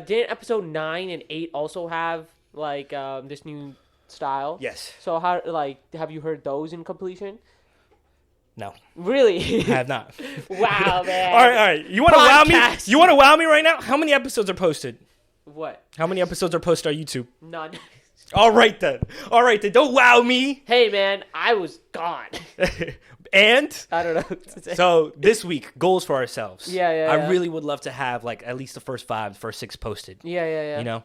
didn't episode 9 and 8 also have like this new style? Yes. So how have you heard those in completion? No. Really? I have not. Wow, man. All right. You want to wow me? You want to wow me right now? How many episodes are posted? What? How many episodes are posted on YouTube? None. All right then. Don't wow me. Hey man, I was gone. And I don't know. So this week, goals for ourselves. Yeah. I really would love to have like at least the first 6 posted. Yeah. You know,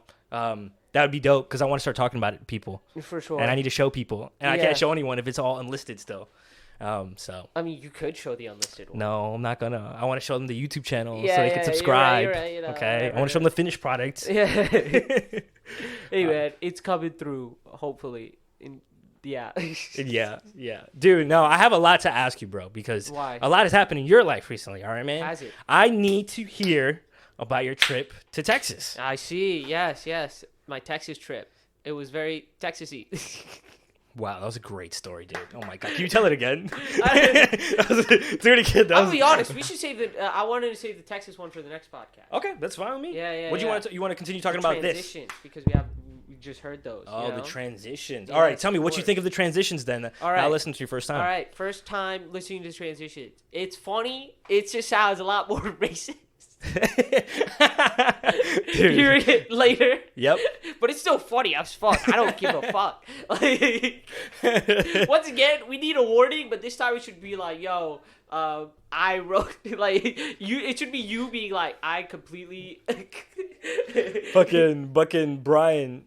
that would be dope because I want to start talking about it to people. For sure. And I need to show people, and I can't show anyone if it's all unlisted still. So I mean, you could show the unlisted one. No, I'm not gonna. I want to show them the YouTube channel so they can subscribe. You're right, okay, I want to show them the finished product. Yeah. Hey man, it's coming through. Hopefully, yeah, dude. No, I have a lot to ask you, bro, because a lot has happened in your life recently. All right, man. Has it? I need to hear about your trip to Texas. I see. Yes. My Texas trip. It was very Texasy. Wow, that was a great story, dude. Oh my god, can you tell it again? Do it again. I'll be honest. We should save the. I wanted to save the Texas one for the next podcast. Okay, that's fine with me. Yeah. What do you want to? You want to continue talking about this? Transitions, because we just heard those. Oh, the transitions. All right, tell me what you think of the transitions then. All right, I listened to you first time. All right, first time listening to transitions. It's funny. It just sounds a lot more racist. Hearing it later. Yep. But it's still funny as fuck. I don't give a fuck. Like, once again, we need a warning, but this time it should be like, yo, I wrote like you. It should be you being like, I completely. Fucking Brian.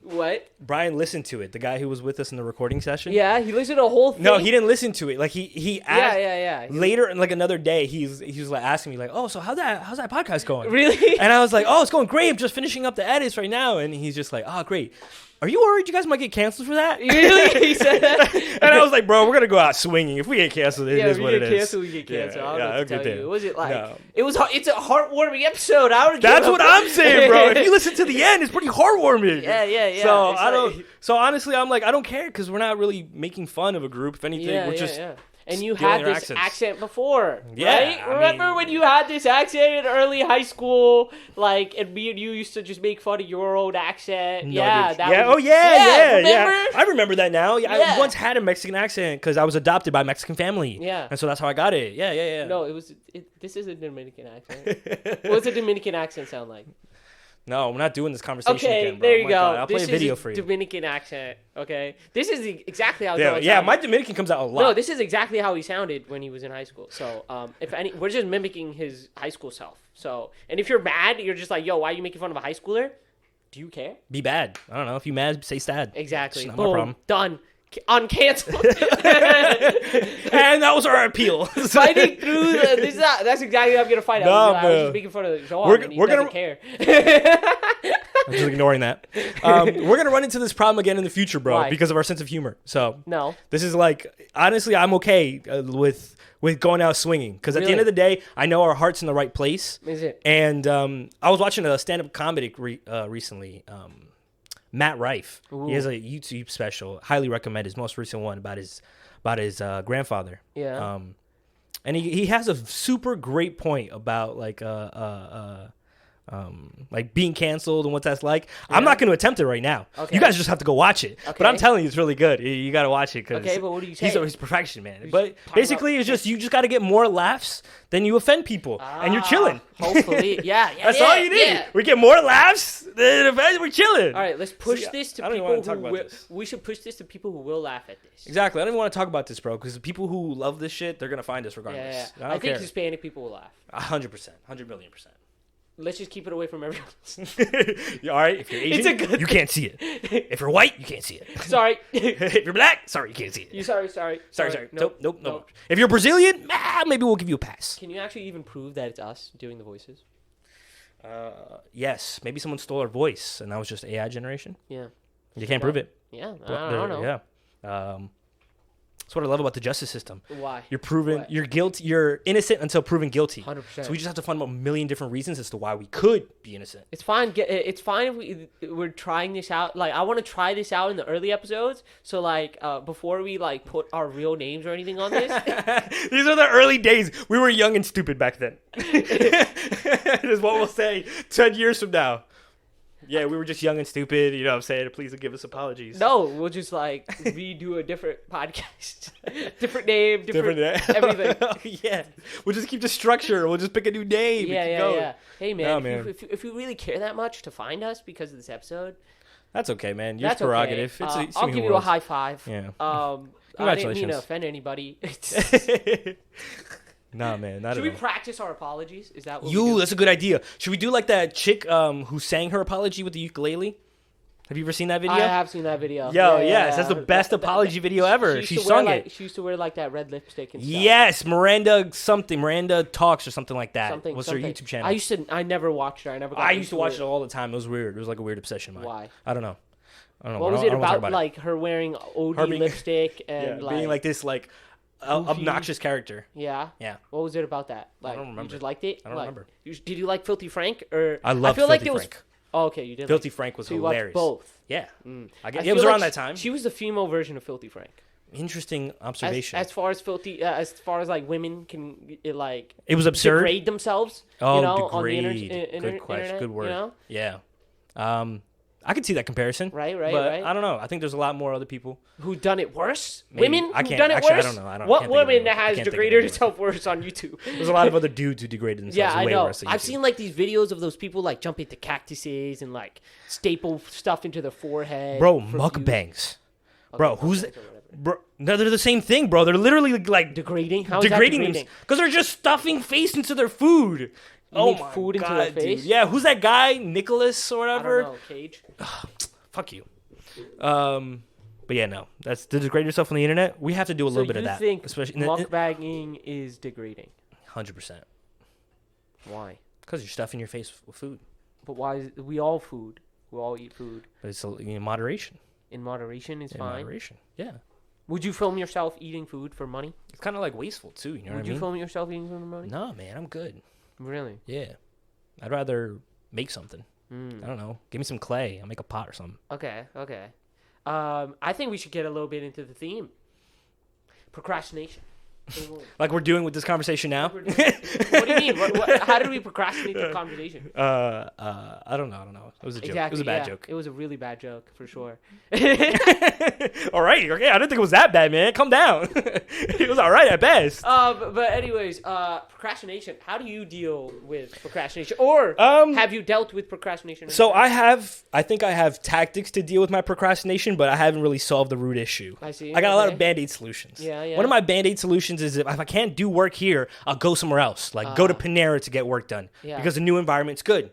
What? Brian listened to it. The guy who was with us in the recording session. Yeah, he listened to the whole thing. No, he didn't listen to it. Like he asked. Yeah. Later, like another day, he was like asking me like, oh, so how's that podcast going? Really? And I was like, oh, it's going great. I'm just finishing up the edits right now. And he's just like, oh, great. Are you worried you guys might get canceled for that? Really? He said that? And I was like, bro, we're going to go out swinging. If we get canceled, it is what it is. We get canceled. I don't know what to tell you. Was it like, it's a heartwarming episode. That's what I'm saying, bro. If you listen to the end, it's pretty heartwarming. Yeah. So honestly, I'm like, I don't care because we're not really making fun of a group. If anything, we're just And you Stealing had our this accents. accent before, Yeah, right? I Remember mean- when you had this accent in early high school? Like, and me and you used to just make fun of your old accent. No, Yeah, dude. that yeah. was, Oh yeah. remember? I remember that now. Yeah. I once had a Mexican accent because I was adopted by a Mexican family. Yeah. And so that's how I got it. Yeah. No, this is a Dominican accent. What does a Dominican accent sound like? No, we're not doing this conversation Okay, again, bro. there Oh you my go. God, I'll This play a video is for you. Dominican accent. Okay, this is exactly how. Yeah, Noah yeah. sounded. My Dominican comes out a lot. No, this is exactly how he sounded when he was in high school. So, we're just mimicking his high school self. So, and if you're mad, you're just like, yo, why are you making fun of a high schooler? Do you care? Be bad. I don't know. If you mad, say sad. Exactly. It's not Boom. my problem. Done. Uncanceled. And that was our appeal. Fighting through that's exactly how I'm gonna fight out. Nah, I was bro. just making fun of Joel, We're- and he we're doesn't gonna- care. I'm just ignoring that. We're gonna run into this problem again in the future, bro, Why? because of our sense of humor. So No. this is like, honestly, I'm okay with going out swinging because at the end Really? of the day, I know our heart's in the right place. Is it? And I was watching a stand-up comedy recently. Matt Rife. Ooh. He has a YouTube special. Highly recommend his most recent one about his grandfather. Yeah. And he has a super great point about like being canceled and what that's like. I'm not going to attempt it right now. Okay. You guys just have to go watch it. But I'm Okay. telling you, it's really good. You got to watch it because Okay, but what do you he's say? he's perfection, man. You But talk basically, it's just you just got to get more laughs than you offend people, and you're chilling. Hopefully, yeah. That's all you need. Yeah. We get more laughs than offend. We're chilling. All right, let's push See, this to I don't even people wanna talk who about will. this. We should push this to people who will laugh at this. Exactly. I don't even want to talk about this, bro, because the people who love this shit, they're gonna find us Yeah, regardless. yeah. I I don't think care. Hispanic people will laugh. 100%, 100,000,000%. Let's just keep it away from everyone. All right, if you're Asian, It's a good you can't see it. If you're white, you can't see it. Sorry. If you're black, sorry, you can't see it. You sorry. Sorry. Nope. Nope. If you're Brazilian, maybe we'll give you a pass. Can you actually even prove that it's us doing the voices? Yes, maybe someone stole our voice, and that was just AI generation. Yeah. You can't prove it. Yeah. But I don't know. Yeah. That's what I love about the justice system. Why? You're proven What? you're guilty. You're innocent until proven guilty. 100%. So we just have to find a million different reasons as to why we could be innocent. It's fine. It's fine if we're trying this out. Like, I want to try this out in the early episodes. So, like, before we like put our real names or anything on this. These are the early days. We were young and stupid back then. Is what we'll say 10 years from now. Yeah, we were just young and stupid. You know what I'm saying? Please give us apologies. No, we'll just like redo a different podcast, different name, different everything. Yeah, we'll just keep the structure. We'll just pick a new name. Yeah. Hey man, No, if, man. if you really care that much to find us because of this episode, That's okay, man. Your that's prerogative. okay. It's I'll give you a high five. Yeah. I didn't mean Congratulations. to offend anybody. Nah, man. Not Should at we all. practice our apologies? Is that what we You, do? that's a good idea. Should we do like that chick who sang her apology with the ukulele? Have you ever seen that video? I have seen that video. Yo, yes, that's the best apology video ever. She used to wear, sung like, it. She used to wear like that red lipstick and stuff. Yes, Miranda Talks or something like that. Something. What's her YouTube channel? I never watched her. I never. Got I used to into watch it all the time. It was weird. It was like a weird obsession of mine. Why? I don't know. What I was don't it wanna talk about? Like her wearing OD Her being- lipstick Yeah, and like being like this like obnoxious character. yeah. Yeah. What was it about that? Like don't you remember. just liked it? I don't Like, remember. Did you like Filthy Frank or I love feel like Filthy there Frank. was. Oh, okay, you did. Filthy like, Frank was so you watched hilarious. both. Yeah. I It feel was like around that time. She was the female version of Filthy Frank. Interesting observation. As far as filthy, as far as like women can like It was absurd. degrade themselves. Oh, you know, degrade. on the Good question. internet, Good word. You know? Yeah. I could see that comparison. Right, But right. I don't know. I think there's a lot more other people. Who done it worse? Maybe. Women I who can't- done it actually, I worse? don't know. I What can't think of woman anyone. I has can't think of degraded anyone. herself worse on YouTube? There's a lot of other dudes who degraded themselves. Yeah, I way know. worse than I've YouTube. seen like these videos of those people like jump into cactuses and like staple stuff into their forehead. Bro, for views. mukbangs. Okay, Bro, who's mukbangs or whatever. bro? No, they're the same thing, bro. They're literally like Degrading? How is that degrading degrading? because they're just stuffing face into their food. Oh mean my food into god, their face? dude. Yeah, who's that guy? Nicholas or I whatever? don't know, Cage. Fuck you. But yeah, no. That's to degrade yourself on the internet. We have to do a little bit of that, You think especially mukbanging is degrading? 100%. Why? Because you're stuffing your face with food. But why? We all food. We all eat food. But it's moderation. In moderation is In fine. moderation. Yeah. Would you film yourself eating food for money? It's kind of like wasteful too. You know Would what I you mean? film yourself eating food for money? No, man. I'm good. Really? Yeah. I'd rather make something. Mm. I don't know. Give me some clay. I'll make a pot or something. Okay. I think we should get a little bit into the theme. Procrastination. Like we're doing with this conversation now. What do you mean? How did we procrastinate the conversation? I don't know. It was a joke. Exactly, It was a bad joke. It was a really bad joke for sure. All right. Okay. I didn't think it was that bad, man. Calm down. It was all right at best. But anyways, procrastination. How do you deal with procrastination, or have you dealt with procrastination? So I think I have tactics to deal with my procrastination, but I haven't really solved the root issue. I see. I got a lot of Band-Aid solutions. Yeah. One of my Band-Aid solutions is if I can't do work here, I'll go somewhere else. Like go to Panera to get work done because the new environment's good.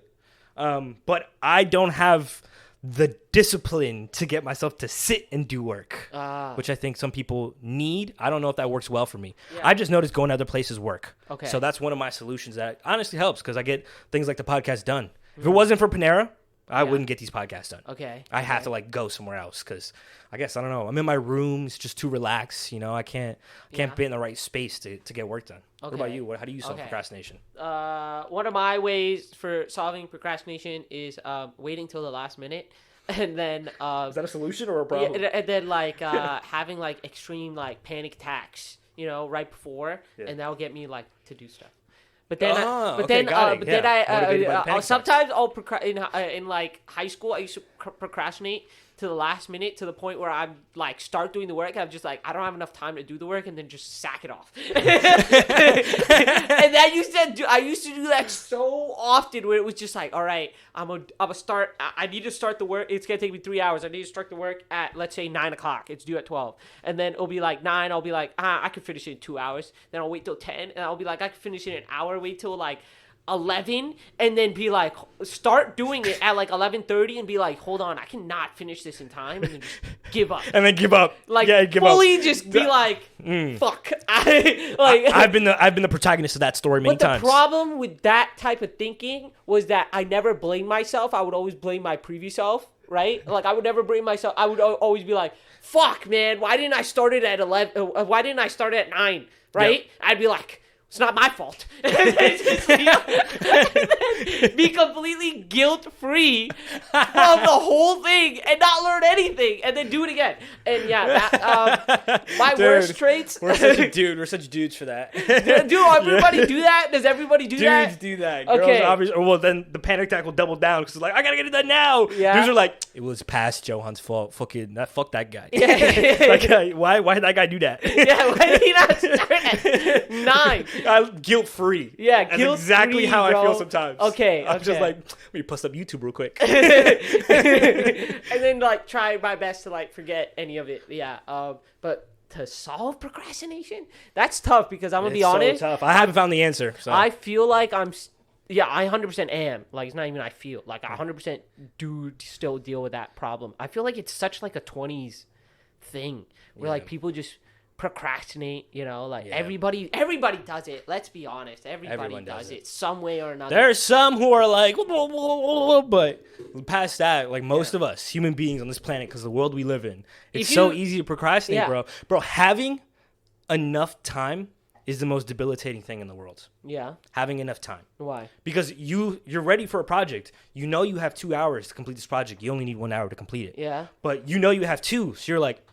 But I don't have the discipline to get myself to sit and do work, which I think some people need. I don't know if that works well for me. Yeah. I just noticed going to other places work. Okay. So that's one of my solutions that honestly helps because I get things like the podcast done. If it wasn't for Panera, I wouldn't get these podcasts done. Okay. I have to like go somewhere else because I guess, I don't know, I'm in my room. It's just too relaxed. You know, I can't be in the right space to get work done. Okay. What about you? How do you solve procrastination? One of my ways for solving procrastination is waiting till the last minute. And then is that a solution or a problem? Yeah, and then like having like extreme like panic attacks, you know, right before, and that'll get me like to do stuff. But then, sometimes I'll in like high school I used to procrastinate to the last minute to the point where I'm like start doing the work and I'm just like I don't have enough time to do the work and then just sack it off. And I used to do that so often where it was just like, all right, I'm a start. I need to start the work. It's gonna take me 3 hours. I need to start the work at let's say 9 o'clock. It's due at 12, and then it'll be like 9. I'll be like, I can finish it in 2 hours. Then I'll wait till 10, and I'll be like, I can finish it in an hour. Wait till like 11 and then be like start doing it at like 11:30 and be like hold on I cannot finish this in time and then just give up like fully just be like fuck I've been the protagonist of that story many times. The problem with that type of thinking was that I never blamed myself. I would always blame my previous self, right? Like I would never blame myself. I would always be like fuck man, why didn't I start it at 11 why didn't I start it at 9, right? I'd be like it's not my fault. Be completely guilt-free from the whole thing and not learn anything and then do it again. And my worst traits. We're such dudes for that. Do everybody do that? Does everybody do that? Dudes do that. Okay. Girls obviously, well, then the panic attack will double down because it's like, I gotta get it done now. Yeah. Dudes are like, it was past Johan's fault. Fuck that guy. Yeah. Why did that guy do that? Yeah, why did he not start at 9? Guilt-free. Yeah, guilt-free. That's exactly how I feel sometimes. Okay. I'm just like, let me post up YouTube real quick. And then like try my best to like forget any of it. Yeah. But to solve procrastination, that's tough because I'm gonna be honest. So tough. I haven't found the answer. So. I feel like I 100% am. Like it's not even I feel like I 100% do still deal with that problem. I feel like it's such like a 20s thing where like people just procrastinate, you know, like everybody does it. Let's be honest, everybody does it some way or another. There's some who are like, but past that, like most of us human beings on this planet, because the world we live in, it's so easy to procrastinate, bro. Having enough time is the most debilitating thing in the world. Yeah, having enough time. Why? Because you're ready for a project. You know you have 2 hours to complete this project. You only need 1 hour to complete it. Yeah, but you know you have 2, so you're like,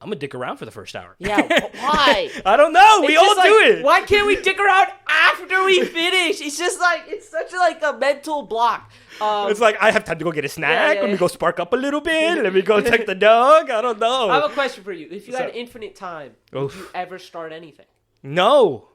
I'm gonna dick around for the first hour. Yeah, why? I don't know. We all do it. Why can't we dick around after we finish? It's just like it's such like a mental block. It's like I have time to go get a snack. Let me go spark up a little bit. Let me go take the dog. I don't know. I have a question for you. If you had infinite time, would you ever start anything? No.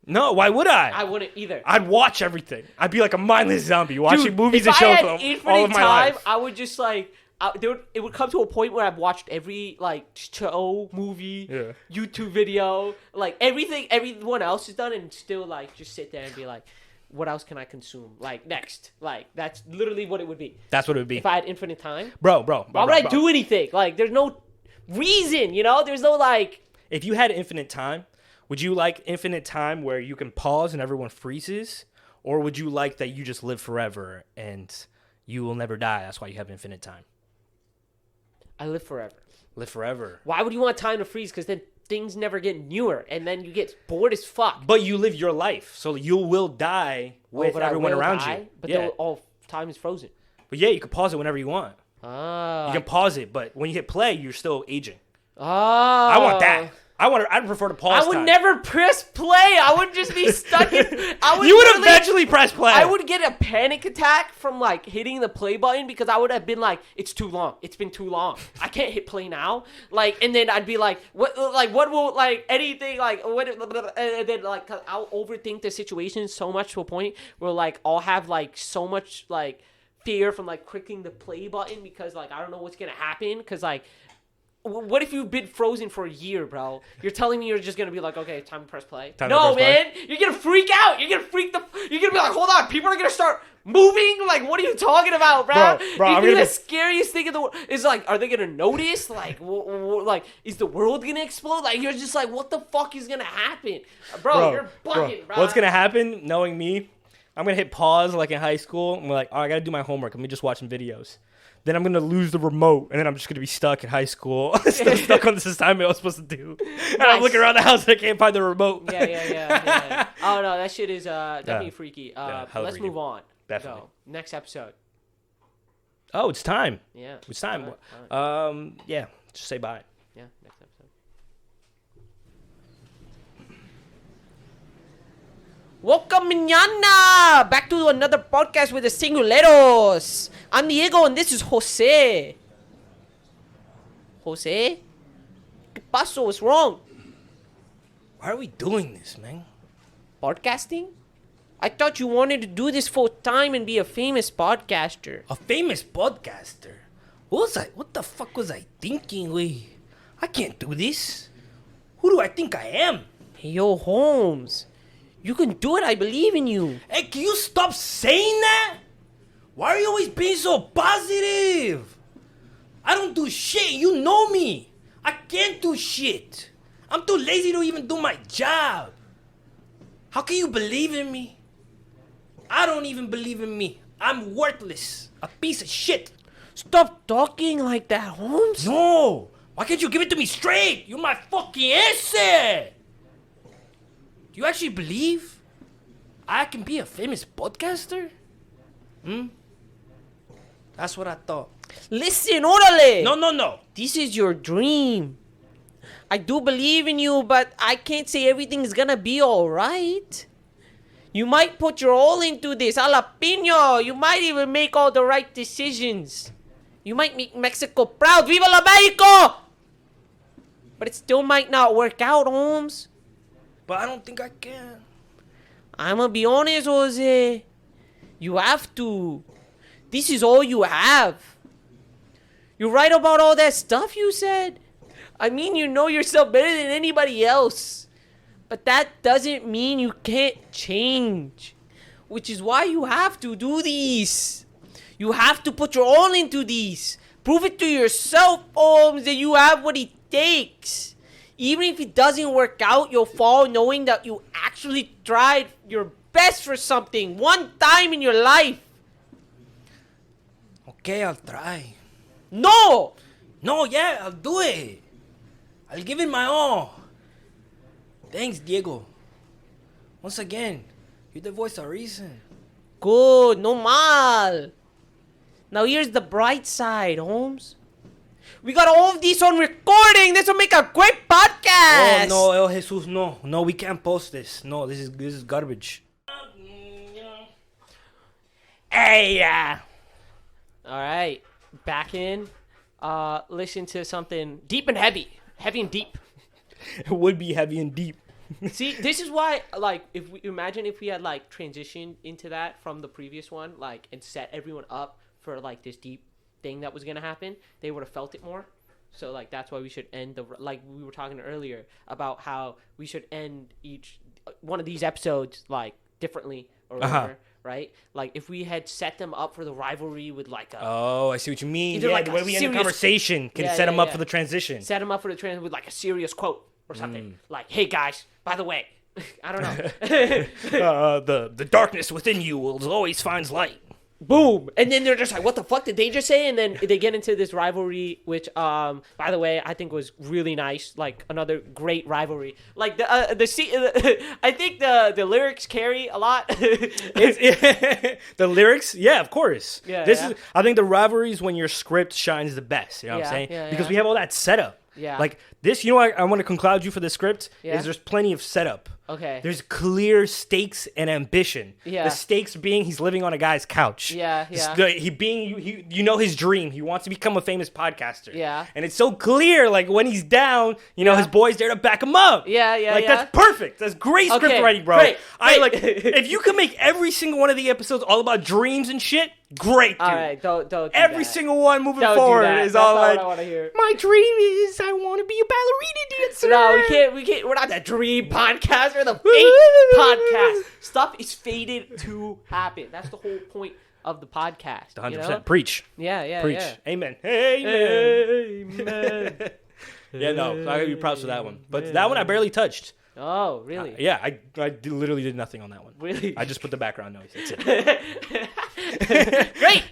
Why would I? I wouldn't either. I'd watch everything. I'd be like a mindless zombie watching movies and shows all of my life. I would just like. It would come to a point where I've watched every like show, movie, YouTube video, like everything everyone else has done, and still like just sit there and be like, what else can I consume? Like next, like that's literally what it would be. That's what it would be if I had infinite time, bro. Why would I do anything? Like there's no reason, you know. There's no like. If you had infinite time, would you like infinite time where you can pause and everyone freezes, or would you like that you just live forever and you will never die? That's why you have infinite time. I live forever. Live forever. Why would you want time to freeze? Because then things never get newer, and then you get bored as fuck. But you live your life, so you will die with everyone around you. But all time is frozen. But yeah, you can pause it whenever you want. You can pause it, but when you hit play, you're still aging. I want that. I'd prefer to pause. I would time. never press play. I would just be stuck in. You would eventually press play. I would get a panic attack from like hitting the play button because I would have been like, it's too long. It's been too long. I can't hit play now. Like, and then I'd be like, what will like anything like what? And then like I'll overthink the situation so much to a point where like I'll have like so much like fear from like clicking the play button because like I don't know what's gonna happen because like. What if you've been frozen for a year, bro? You're telling me you're just gonna be like, okay, time to press play. No, man, you're gonna freak out. You're gonna be like, hold on, people are gonna start moving. Like, what are you talking about, bro? The scariest thing in the world is like, are they gonna notice? Like, like, is the world gonna explode? Like, you're just like, what the fuck is gonna happen, bro? You're bugging, bro. What's gonna happen? Knowing me, I'm gonna hit pause like in high school. I'm like, oh, I gotta do my homework. Let me just watch some videos. Then I'm going to lose the remote, and then I'm just going to be stuck in high school. Stuck on this assignment I was supposed to do. And I'm looking around the house, and I can't find the remote. Yeah. Oh, no, that shit is definitely freaky. Let's move on. Definitely. So, next episode. Oh, it's time. Yeah. It's time. Yeah, just say bye. Yeah, next episode. Welcome, mañana! Back to another podcast with the Singuleros. I'm Diego, and this is Jose. Jose? ¿Qué pasó? What's wrong? Why are we doing this, man? Podcasting? I thought you wanted to do this full time and be a famous podcaster. A famous podcaster? What the fuck was I thinking, wey? I can't do this. Who do I think I am? Hey, yo, Holmes. You can do it. I believe in you. Hey, can you stop saying that? Why are you always being so positive? I don't do shit. You know me. I can't do shit. I'm too lazy to even do my job. How can you believe in me? I don't even believe in me. I'm worthless. A piece of shit. Stop talking like that, Holmes. No. Why can't you give it to me straight? You're my fucking answer. Do you actually believe I can be a famous podcaster? That's what I thought. Listen, orale. No. This is your dream. I do believe in you, but I can't say everything's gonna be alright. You might put your all into this, jalapeno. You might even make all the right decisions. You might make Mexico proud. Viva la Mexico! But it still might not work out, Holmes. But I don't think I can. I'm gonna be honest, Jose. You have to. This is all you have. You're right about all that stuff you said. I mean, you know yourself better than anybody else. But that doesn't mean you can't change. Which is why you have to do these. You have to put your all into these. Prove it to yourself, Holmes, that you have what it takes. Even if it doesn't work out, you'll fall knowing that you actually tried your best for something one time in your life. Okay, I'll try. No! No, yeah, I'll do it. I'll give it my all. Thanks, Diego. Once again, you're the voice of reason. Good, no mal. Now here's the bright side, Holmes. We got all of these on recording. This will make a great podcast. Oh, no, El Jesus, no. No, we can't post this. No, this is garbage. Hey, All right, back in. Listen to something deep and heavy. Heavy and deep. It would be heavy and deep. See, this is why, like, if we had, like, transitioned into that from the previous one, like, and set everyone up for, like, this deep thing that was going to happen, they would have felt it more. So, like, that's why we should end like we were talking earlier about how we should end each one of these episodes, like, differently or whatever, right? Like, if we had set them up for the rivalry with, like, a... Oh, I see what you mean. Either Yeah, like the a way we end the serious- conversation can set them up for the transition. Set them up for the transition with, like, a serious quote or something. Like, hey, guys, by the way, I don't know. The darkness within you will always find light. Boom. And then they're just like, what the fuck did they just say? And then they get into this rivalry, which, by the way, I think was really nice. Like, another great rivalry. Like, I think the lyrics carry a lot. The lyrics? Yeah, of course. Yeah, I think the rivalries when your script shines the best. You know what I'm saying? Yeah, because we have all that setup. Yeah. Like this, you know what I want to congratulate you for the script Yeah. is there's plenty of setup. Okay. There's clear stakes and ambition. Yeah. The stakes being he's living on a guy's couch. Yeah, yeah. He being you know his dream. He wants to become a famous podcaster. Yeah. And it's so clear, like when he's down, you know, his boy's there to back him up. Yeah, yeah, Like yeah. that's perfect. That's great script Okay, writing, bro. great, I great. like if you could make every single one of the episodes all about dreams and shit, great, dude. All right, don't do Every that. single one moving Don't do forward that. is That's all not like what I want to hear. my dream is I want to be a ballerina dancer. No, we can't. We're not the dream podcast. We're the fake podcast. Stuff is fated to happen. That's the whole point of the podcast. 100%. You know? Preach. Yeah, yeah, Preach. yeah. Amen. Amen. Amen. Yeah, no, I gotta give you props for that one. But that one I barely touched. Oh, really? Yeah, I literally did nothing on that one. Really? I just put the background noise. That's it. Great.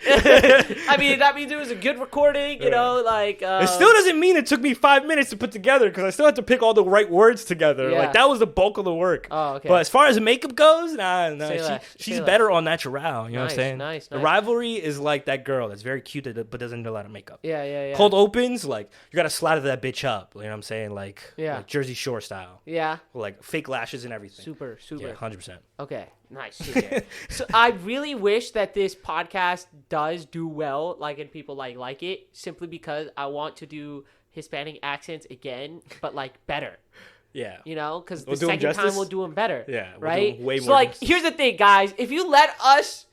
I mean, that means it was a good recording. You know, like. It still doesn't mean it took me 5 minutes to put together because I still had to pick all the right words together. Yeah. Like that was the bulk of the work. Oh, okay. But as far as the makeup goes, Say less. she's Say better on natural. You know what I'm Nice, saying? nice, The nice. Rivalry is like that girl that's very cute but doesn't do a lot of makeup. Yeah, yeah, yeah. Cold opens, like you gotta slather that bitch up. You know what I'm saying? Like, Yeah. like Jersey Shore style. Yeah. Like fake lashes and everything. Super, super. Yeah, 100%. Okay, nice. Okay. So I really wish that this podcast does do well, like, and people like it, simply because I want to do Hispanic accents again, but like better. Yeah. You know, because We'll the do 'em second time justice? we'll do them better. Yeah, we'll do right. 'em way so more like, justice. here's the thing, guys. If you let us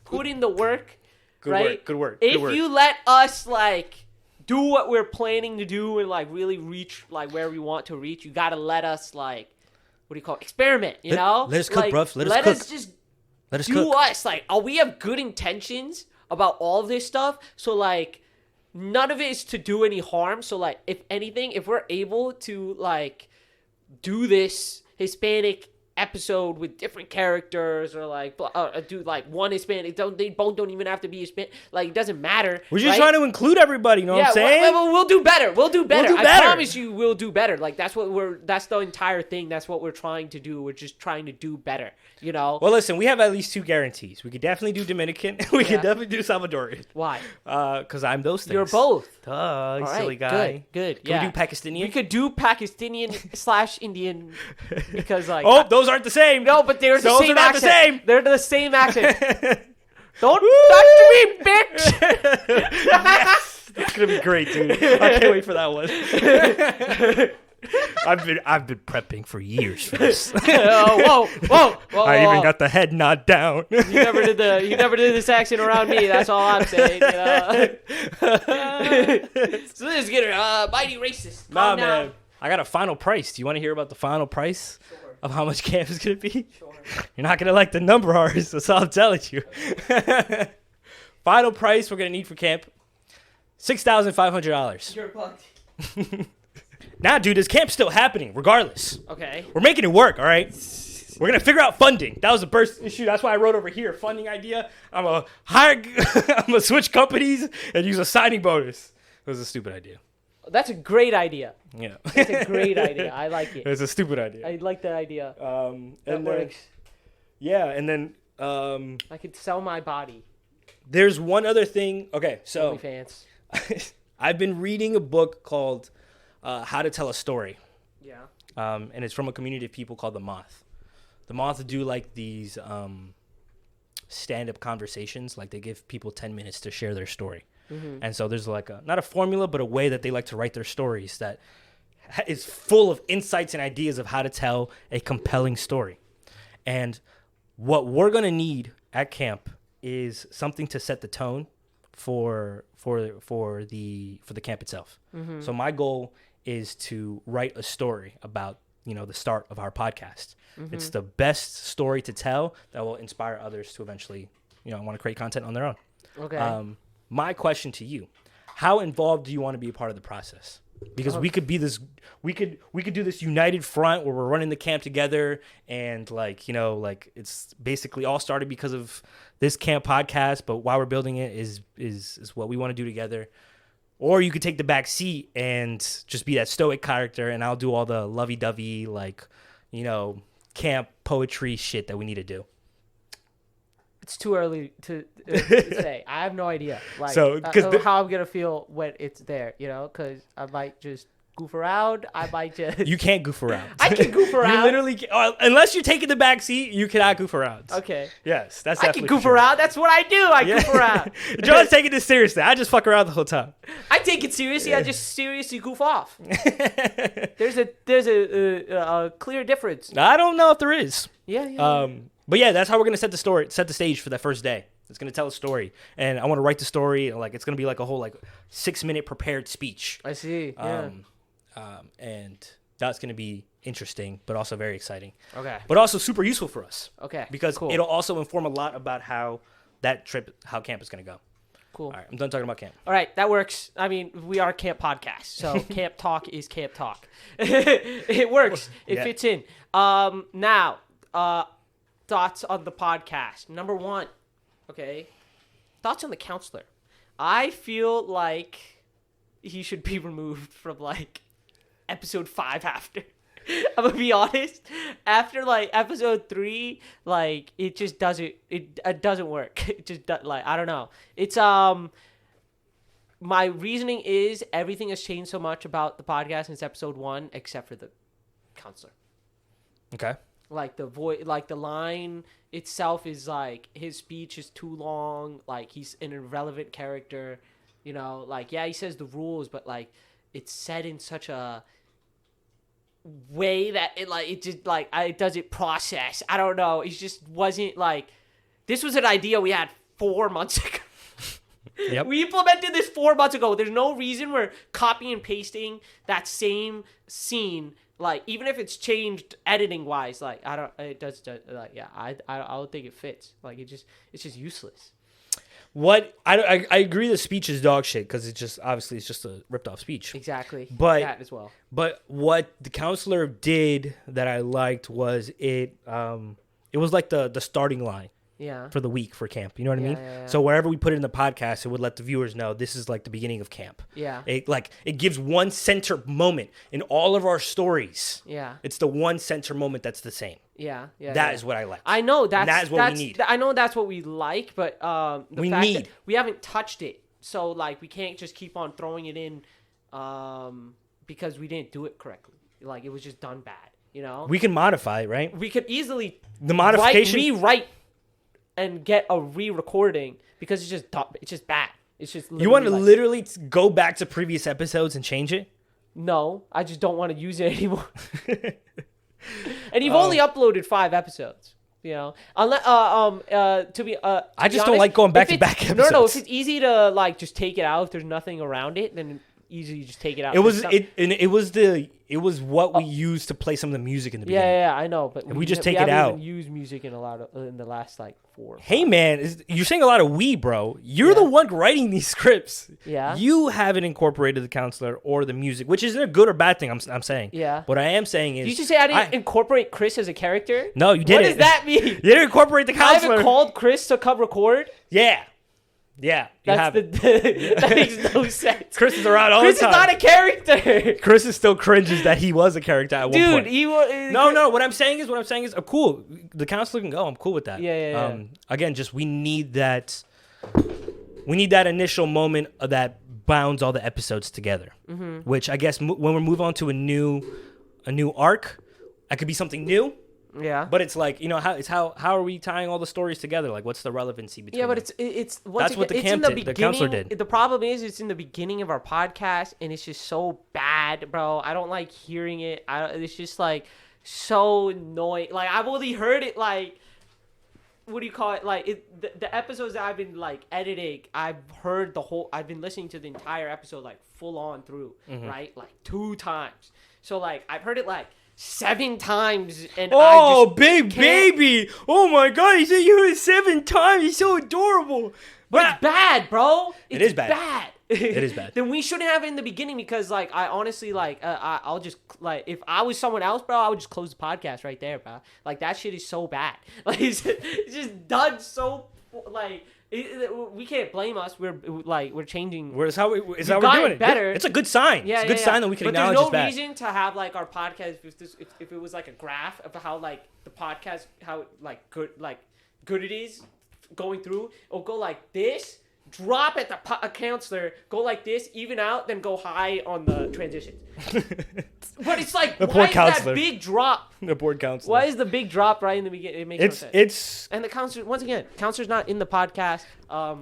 put in the work, Good right? work. Good work. If Good work. you let us like do what we're planning to do and like really reach like where we want to reach, you gotta let us like. What do you call it? Experiment, you know? let us cook, like, bruv. Let us let cook. us just Let us do cook. us. Like, we have good intentions about all of this stuff. So, like, none of it is to do any harm. So, like, if anything, if we're able to, like, do this Hispanic episode with different characters or, like, do, like, one Hispanic. They both don't even have to be Hispanic. Like, it doesn't matter. We're just right? trying to include everybody. You know what I'm saying? We'll do better. We'll do better. do I better. promise you we'll do better. Like, that's the entire thing. That's what we're trying to do. We're just trying to do better, you know? Well, listen, we have at least 2 guarantees. We could definitely do Dominican. We could definitely do Salvadorian. Why? Because I'm those things. You're both. Duh, you All right, silly guy. Good. Can Yeah. we do Pakistani? We could do Pakistani/Indian because, like... Oh, those aren't the same. no, but they're the those same are not accent. the same. They're the same accent. Don't touch me, bitch! It's gonna be great, dude. I can't wait for that one. I've been prepping for years for this. Whoa. I even got the head nod down. You never did this accent around me. That's all I'm saying. You know? So this is getting mighty racist. Nah, Calm down. man. I got a final price. Do you want to hear about the final price of how much camp is gonna be? Sure. You're not gonna like the number, Ours. That's all I'm telling you. Final price we're gonna need for camp: $6,500. You're bugged. Now, dude, this camp's still happening, regardless. Okay. We're making it work, all right? We're gonna figure out funding. That was the first issue. That's why I wrote over here, funding idea. I'm gonna switch companies and use a signing bonus. It was a stupid idea. That's a great idea. Yeah. That's a great idea. I like it. It's a stupid idea. I like that idea. That And then, works. yeah, and then I could sell my body. there's one other thing. Okay, so OnlyFans. I've been reading a book called How to Tell a Story. Yeah. And it's from a community of people called The Moth. The Moth do like these stand-up conversations. Like they give people 10 minutes to share their story. Mm-hmm. And so there's like not a formula, but a way that they like to write their stories that is full of insights and ideas of how to tell a compelling story. And what we're going to need at camp is something to set the tone for the camp itself. Mm-hmm. So my goal is to write a story about, the start of our podcast. Mm-hmm. It's the best story to tell that will inspire others to eventually, want to create content on their own. Okay. My question to you, how involved do you want to be a part of the process? Because we could be this, we could do this united front where we're running the camp together, and it's basically all started because of this camp podcast. But while we're building it is what we want to do together. Or you could take the back seat and just be that stoic character, and I'll do all the lovey-dovey, camp poetry shit that we need to do. It's too early to say. I have no idea. Like, So, how I'm gonna feel when it's there, because I might just goof around. I might just. You can't goof around. I can goof around. You literally unless you're taking the back seat, you cannot goof around. Okay. Yes, that's I definitely can goof true. around. That's what I do. I goof around. John's taking this seriously. I just fuck around the whole time. I take it seriously. I just seriously goof off. There's a clear difference. I don't know if there is. Yeah. But yeah, that's how we're gonna set the stage for that first day. It's gonna tell a story, and I want to write the story. Like it's gonna be like a whole 6-minute prepared speech. I see. Yeah. And that's gonna be interesting, but also very exciting. Okay. But also super useful for us. Okay. Because cool. it'll also inform a lot about how camp is gonna go. Cool. All right, I'm done talking about camp. All right, that works. I mean, we are a camp podcast, so camp talk is camp talk. It works. It fits in. Now, thoughts on the podcast. Number 1, okay, thoughts on the counselor. I feel like he should be removed from episode 5 after. I'm gonna be honest. After episode 3, it just doesn't. It doesn't work. It just I don't know. It's My reasoning is everything has changed so much about the podcast since episode 1, except for the counselor. Okay. The voice, the line itself is his speech is too long. He's an irrelevant character. You know, he says the rules, but it's said in such a way that it doesn't process. I don't know. It just wasn't this was an idea we had 4 months ago. Yep. We implemented this 4 months ago. There's no reason we're copy and pasting that same scene. Even if it's changed editing wise, I don't think it fits. It's just useless. What I agree the speech is dog shit because it's just a ripped off speech. Exactly. But that as well. But what the counselor did that I liked was it was the starting line. Yeah. For the week for camp, you know what I mean? Yeah. So wherever we put it in the podcast, it would let the viewers know this is the beginning of camp. Yeah. It gives one center moment in all of our stories. Yeah. It's the one center moment that's the same. Yeah. That is what I like. I know that's what we need. I know that's what we like, but that we haven't touched it, so we can't just keep on throwing it in, because we didn't do it correctly. It was just done bad. You know. We can modify it, right? We could easily rewrite and get a re-recording because it's just dumb. It's just bad. It's just you want to literally go back to previous episodes and change it? No, I just don't want to use it anymore. And you've only uploaded 5 episodes, you know. Unless I just don't like going back to back episodes. No. If it's easy to just take it out, if there's nothing around it, then easily just take it out. It was what we used to play some of the music in the beginning. Yeah, I know, but we just take it out. Even used music in the last 4. Hey man, you're saying a lot of we, bro. You're the one writing these scripts. Yeah. You haven't incorporated the counselor or the music, which isn't a good or bad thing. I'm saying. Yeah. What I am saying is. Did you just say I didn't incorporate Chris as a character? No, you didn't. What does that mean? You didn't incorporate the counselor. I haven't called Chris to come record. Yeah. Yeah, that makes no sense. Chris is around all the time. Chris is not a character. Chris is still cringes that he was a character at one point. Dude, no. What I'm saying is, cool. The counselor can go. I'm cool with that. Yeah. Again, just we need that initial moment that bounds all the episodes together. Mm-hmm. Which I guess when we move on to a new arc, that could be something new. Yeah, but it's how are we tying all the stories together? What's the relevancy between? Yeah, but them? it's that's what the counselor did. The problem is it's in the beginning of our podcast, and it's just so bad, bro. I don't like hearing it. It's just so annoying. I've only heard it what do you call it? The episodes that I've been editing, I've heard I've been listening to the entire episode full on through, mm-hmm. right? 2 times. So I've heard it 7 times, and baby! Oh my god, he said you heard it 7 times. He's so adorable. But it's bad, bro. It is bad. It is bad. Then we shouldn't have it in the beginning because I honestly I'll just if I was someone else, bro, I would just close the podcast right there, bro. That shit is so bad. It's just done so we can't blame us. We're changing. It's how we're doing it. Better. It's a good sign. Yeah, it's a good sign that we can acknowledge it's bad. But there's no reason to have our podcast if it was a graph of how the podcast how good it is going through. It'll go like this, drop at the counselor, go like this, even out, then go high on the transitions. But it's like, why is that big drop? The board counselor. Why is the big drop right in the beginning? It makes no sense. It's and the counselor, once again, counselor's not in the podcast.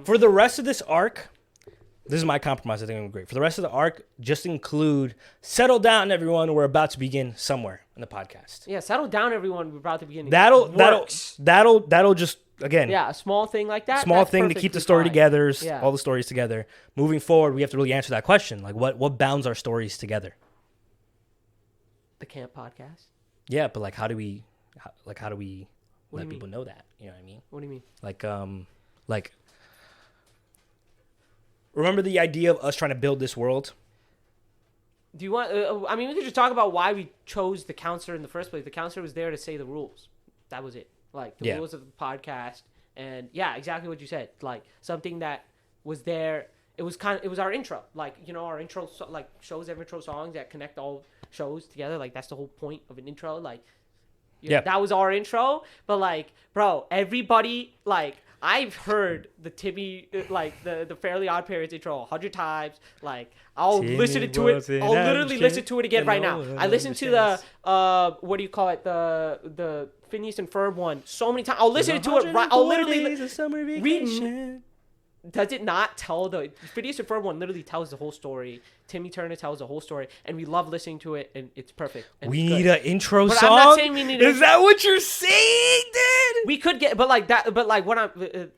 For the rest of this arc, this is my compromise. I think I'm great. For the rest of the arc, just include settle down, everyone. We're about to begin somewhere in the podcast. Yeah, settle down, everyone. We're about to begin. That'll just again. Yeah, a small thing like that. Small thing to keep the story together. Yeah. All the stories together. Moving forward, we have to really answer that question. Like, what bounds our stories together? The camp podcast. Yeah, but like, how do we let people know that? You know what I mean? What do you mean? Like, remember the idea of us trying to build this world? Do you want? I mean, we could just talk about why we chose the counselor in the first place. The counselor was there to say the rules. That was it. Like the rules of the podcast, and yeah, exactly what you said. Like something that was there. It was our intro. Like, you know, our intro like shows have intro songs that connect all shows together. Like that's the whole point of an intro. Like, that was our intro. But like, bro, everybody, like, I've heard the Timmy, like the Fairly Odd Parents intro 100 times. Like, I'll listen to it. I'll literally listen to it again right now. I listened to the what do you call it? The Phineas and Ferb one so many times. I'll listen to it. I'll literally read. Does it not tell the Phineas and Ferb one? Literally tells the whole story. Timmy Turner tells the whole story, and we love listening to it, and it's perfect. And we need an intro but song. I'm not saying we need. Is that what you're saying, dude? We could get, but like that, but like what I'm.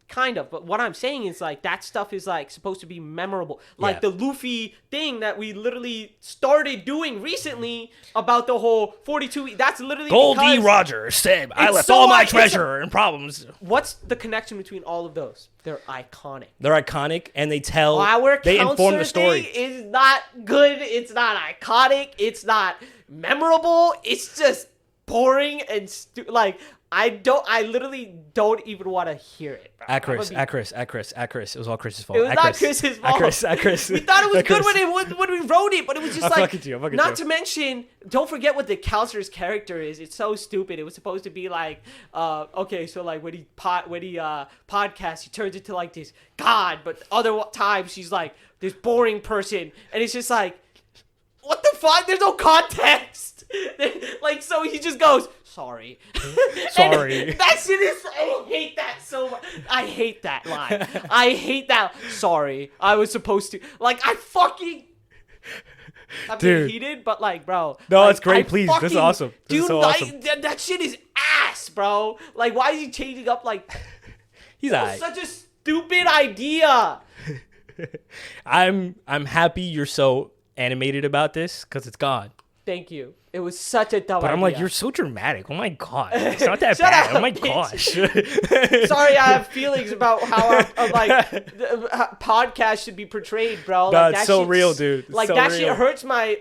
Kind of, but what I'm saying is like that stuff is like supposed to be memorable. Like the Luffy thing that we literally started doing recently about the whole 42. That's literally Goldie Roger said, "I left all my treasure and problems." What's the connection between all of those? They're iconic. They're iconic, and they tell. They inform the story. Is not good. It's not iconic. It's not memorable. It's just boring and like. I literally don't even want to hear it. Acris. It was all Chris's fault. It was not Chris's fault. Acris. We thought it was good when we wrote it, but it was just not to mention, don't forget what the counselor's character is. It's so stupid. It was supposed to be like, okay, so like when he podcasts, he turns into like this god, but other times she's like this boring person, and it's just like, what the fuck? There's no context. Like, so he just goes, sorry. That shit is, I hate that so much. I hate that line. I hate that. Sorry. I was supposed to. Like, I'm being heated, but like, bro. No, like, it's great. Please. This is awesome. This is so awesome. That shit is ass, bro. Like, why is he changing up like. He's such a stupid idea. I'm happy you're so animated about this because it's gone. Thank you. It was such a dumb idea. But I'm like, you're so dramatic. Oh my god, it's not that bad. Up, oh my gosh. Sorry, I have feelings about how podcast should be portrayed, bro. No, like, it's so real, dude. Like that shit hurts my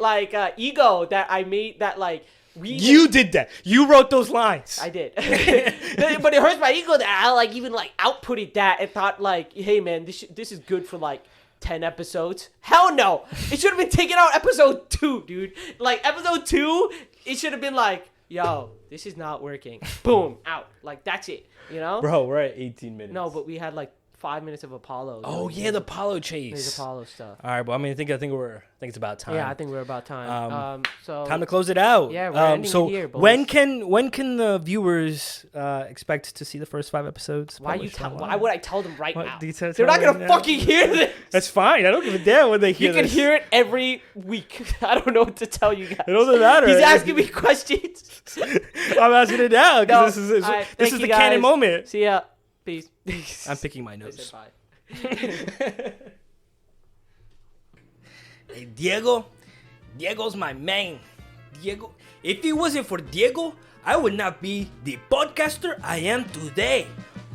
ego that I made that like. You did that. You wrote those lines. I did. But it hurts my ego that I like even like outputted that and thought like, hey man, this is good for like 10 episodes. Hell no. It should have been taken out episode 2, dude. Like episode 2, it should have been like, yo, this is not working. Boom, out. Like that's it, you know? Bro, we're at 18 minutes. No, but we had like 5 minutes of Apollo. Oh yeah, the Apollo chase. There's Apollo stuff. All right, well, I mean, I think it's about time. Yeah, I think we're about time. So time to close it out. Yeah, we're ending it here, boys. when can the viewers expect to see the first 5 episodes? Why would I tell them right now? They're not gonna fucking hear this. That's fine. I don't give a damn when they hear this. You can hear it every week. I don't know what to tell you guys. It doesn't matter. He's asking me questions. I'm asking it now because this is the canon moment. See ya. Peace. I'm picking my nose. Hey, Diego's my man. Diego, if it wasn't for Diego, I would not be the podcaster I am today.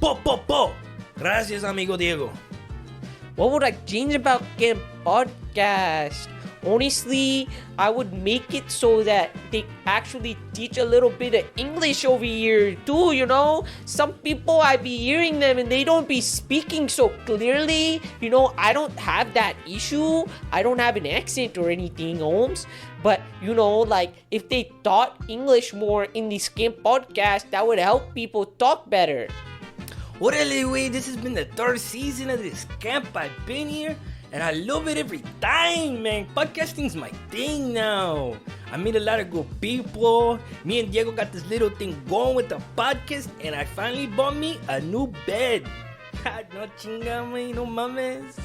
Po. Gracias, amigo Diego. What would I change about Game Podcast? Honestly, I would make it so that they actually teach a little bit of English over here too, you know? Some people, I be hearing them and they don't be speaking so clearly. You know, I don't have that issue. I don't have an accent or anything, Holmes. But, you know, like, if they taught English more in the Scam Podcast, that would help people talk better. Orale, wey, this has been the third season of this camp. I've been here, and I love it every time, man. Podcasting's my thing now. I meet a lot of good people. Me and Diego got this little thing going with the podcast, and I finally bought me a new bed. No chingame, no mames.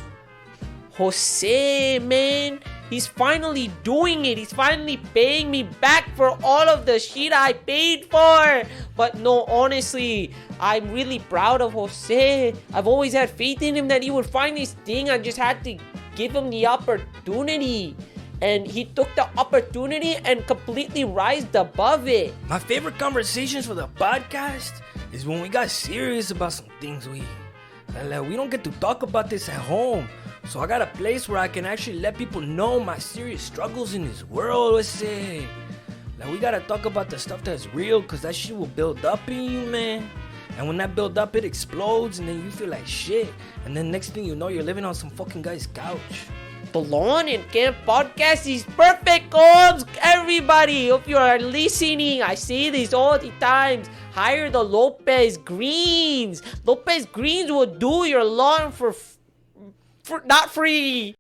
Jose, man, he's finally doing it. He's finally paying me back for all of the shit I paid for. But no, honestly, I'm really proud of Jose. I've always had faith in him that he would find this thing. I just had to give him the opportunity. And he took the opportunity and completely rised above it. My favorite conversations for the podcast is when we got serious about some things we don't get to talk about this at home. So I got a place where I can actually let people know my serious struggles in this world. Let's say, like, we gotta talk about the stuff that's real, cause that shit will build up in you, man. And when that build up, it explodes, and then you feel like shit. And then next thing you know, you're living on some fucking guy's couch. The Lawn and Camp podcast is perfect, Combs. Everybody, if you are listening, I say this all the times. Hire the Lopez Greens. Lopez Greens will do your lawn for not free.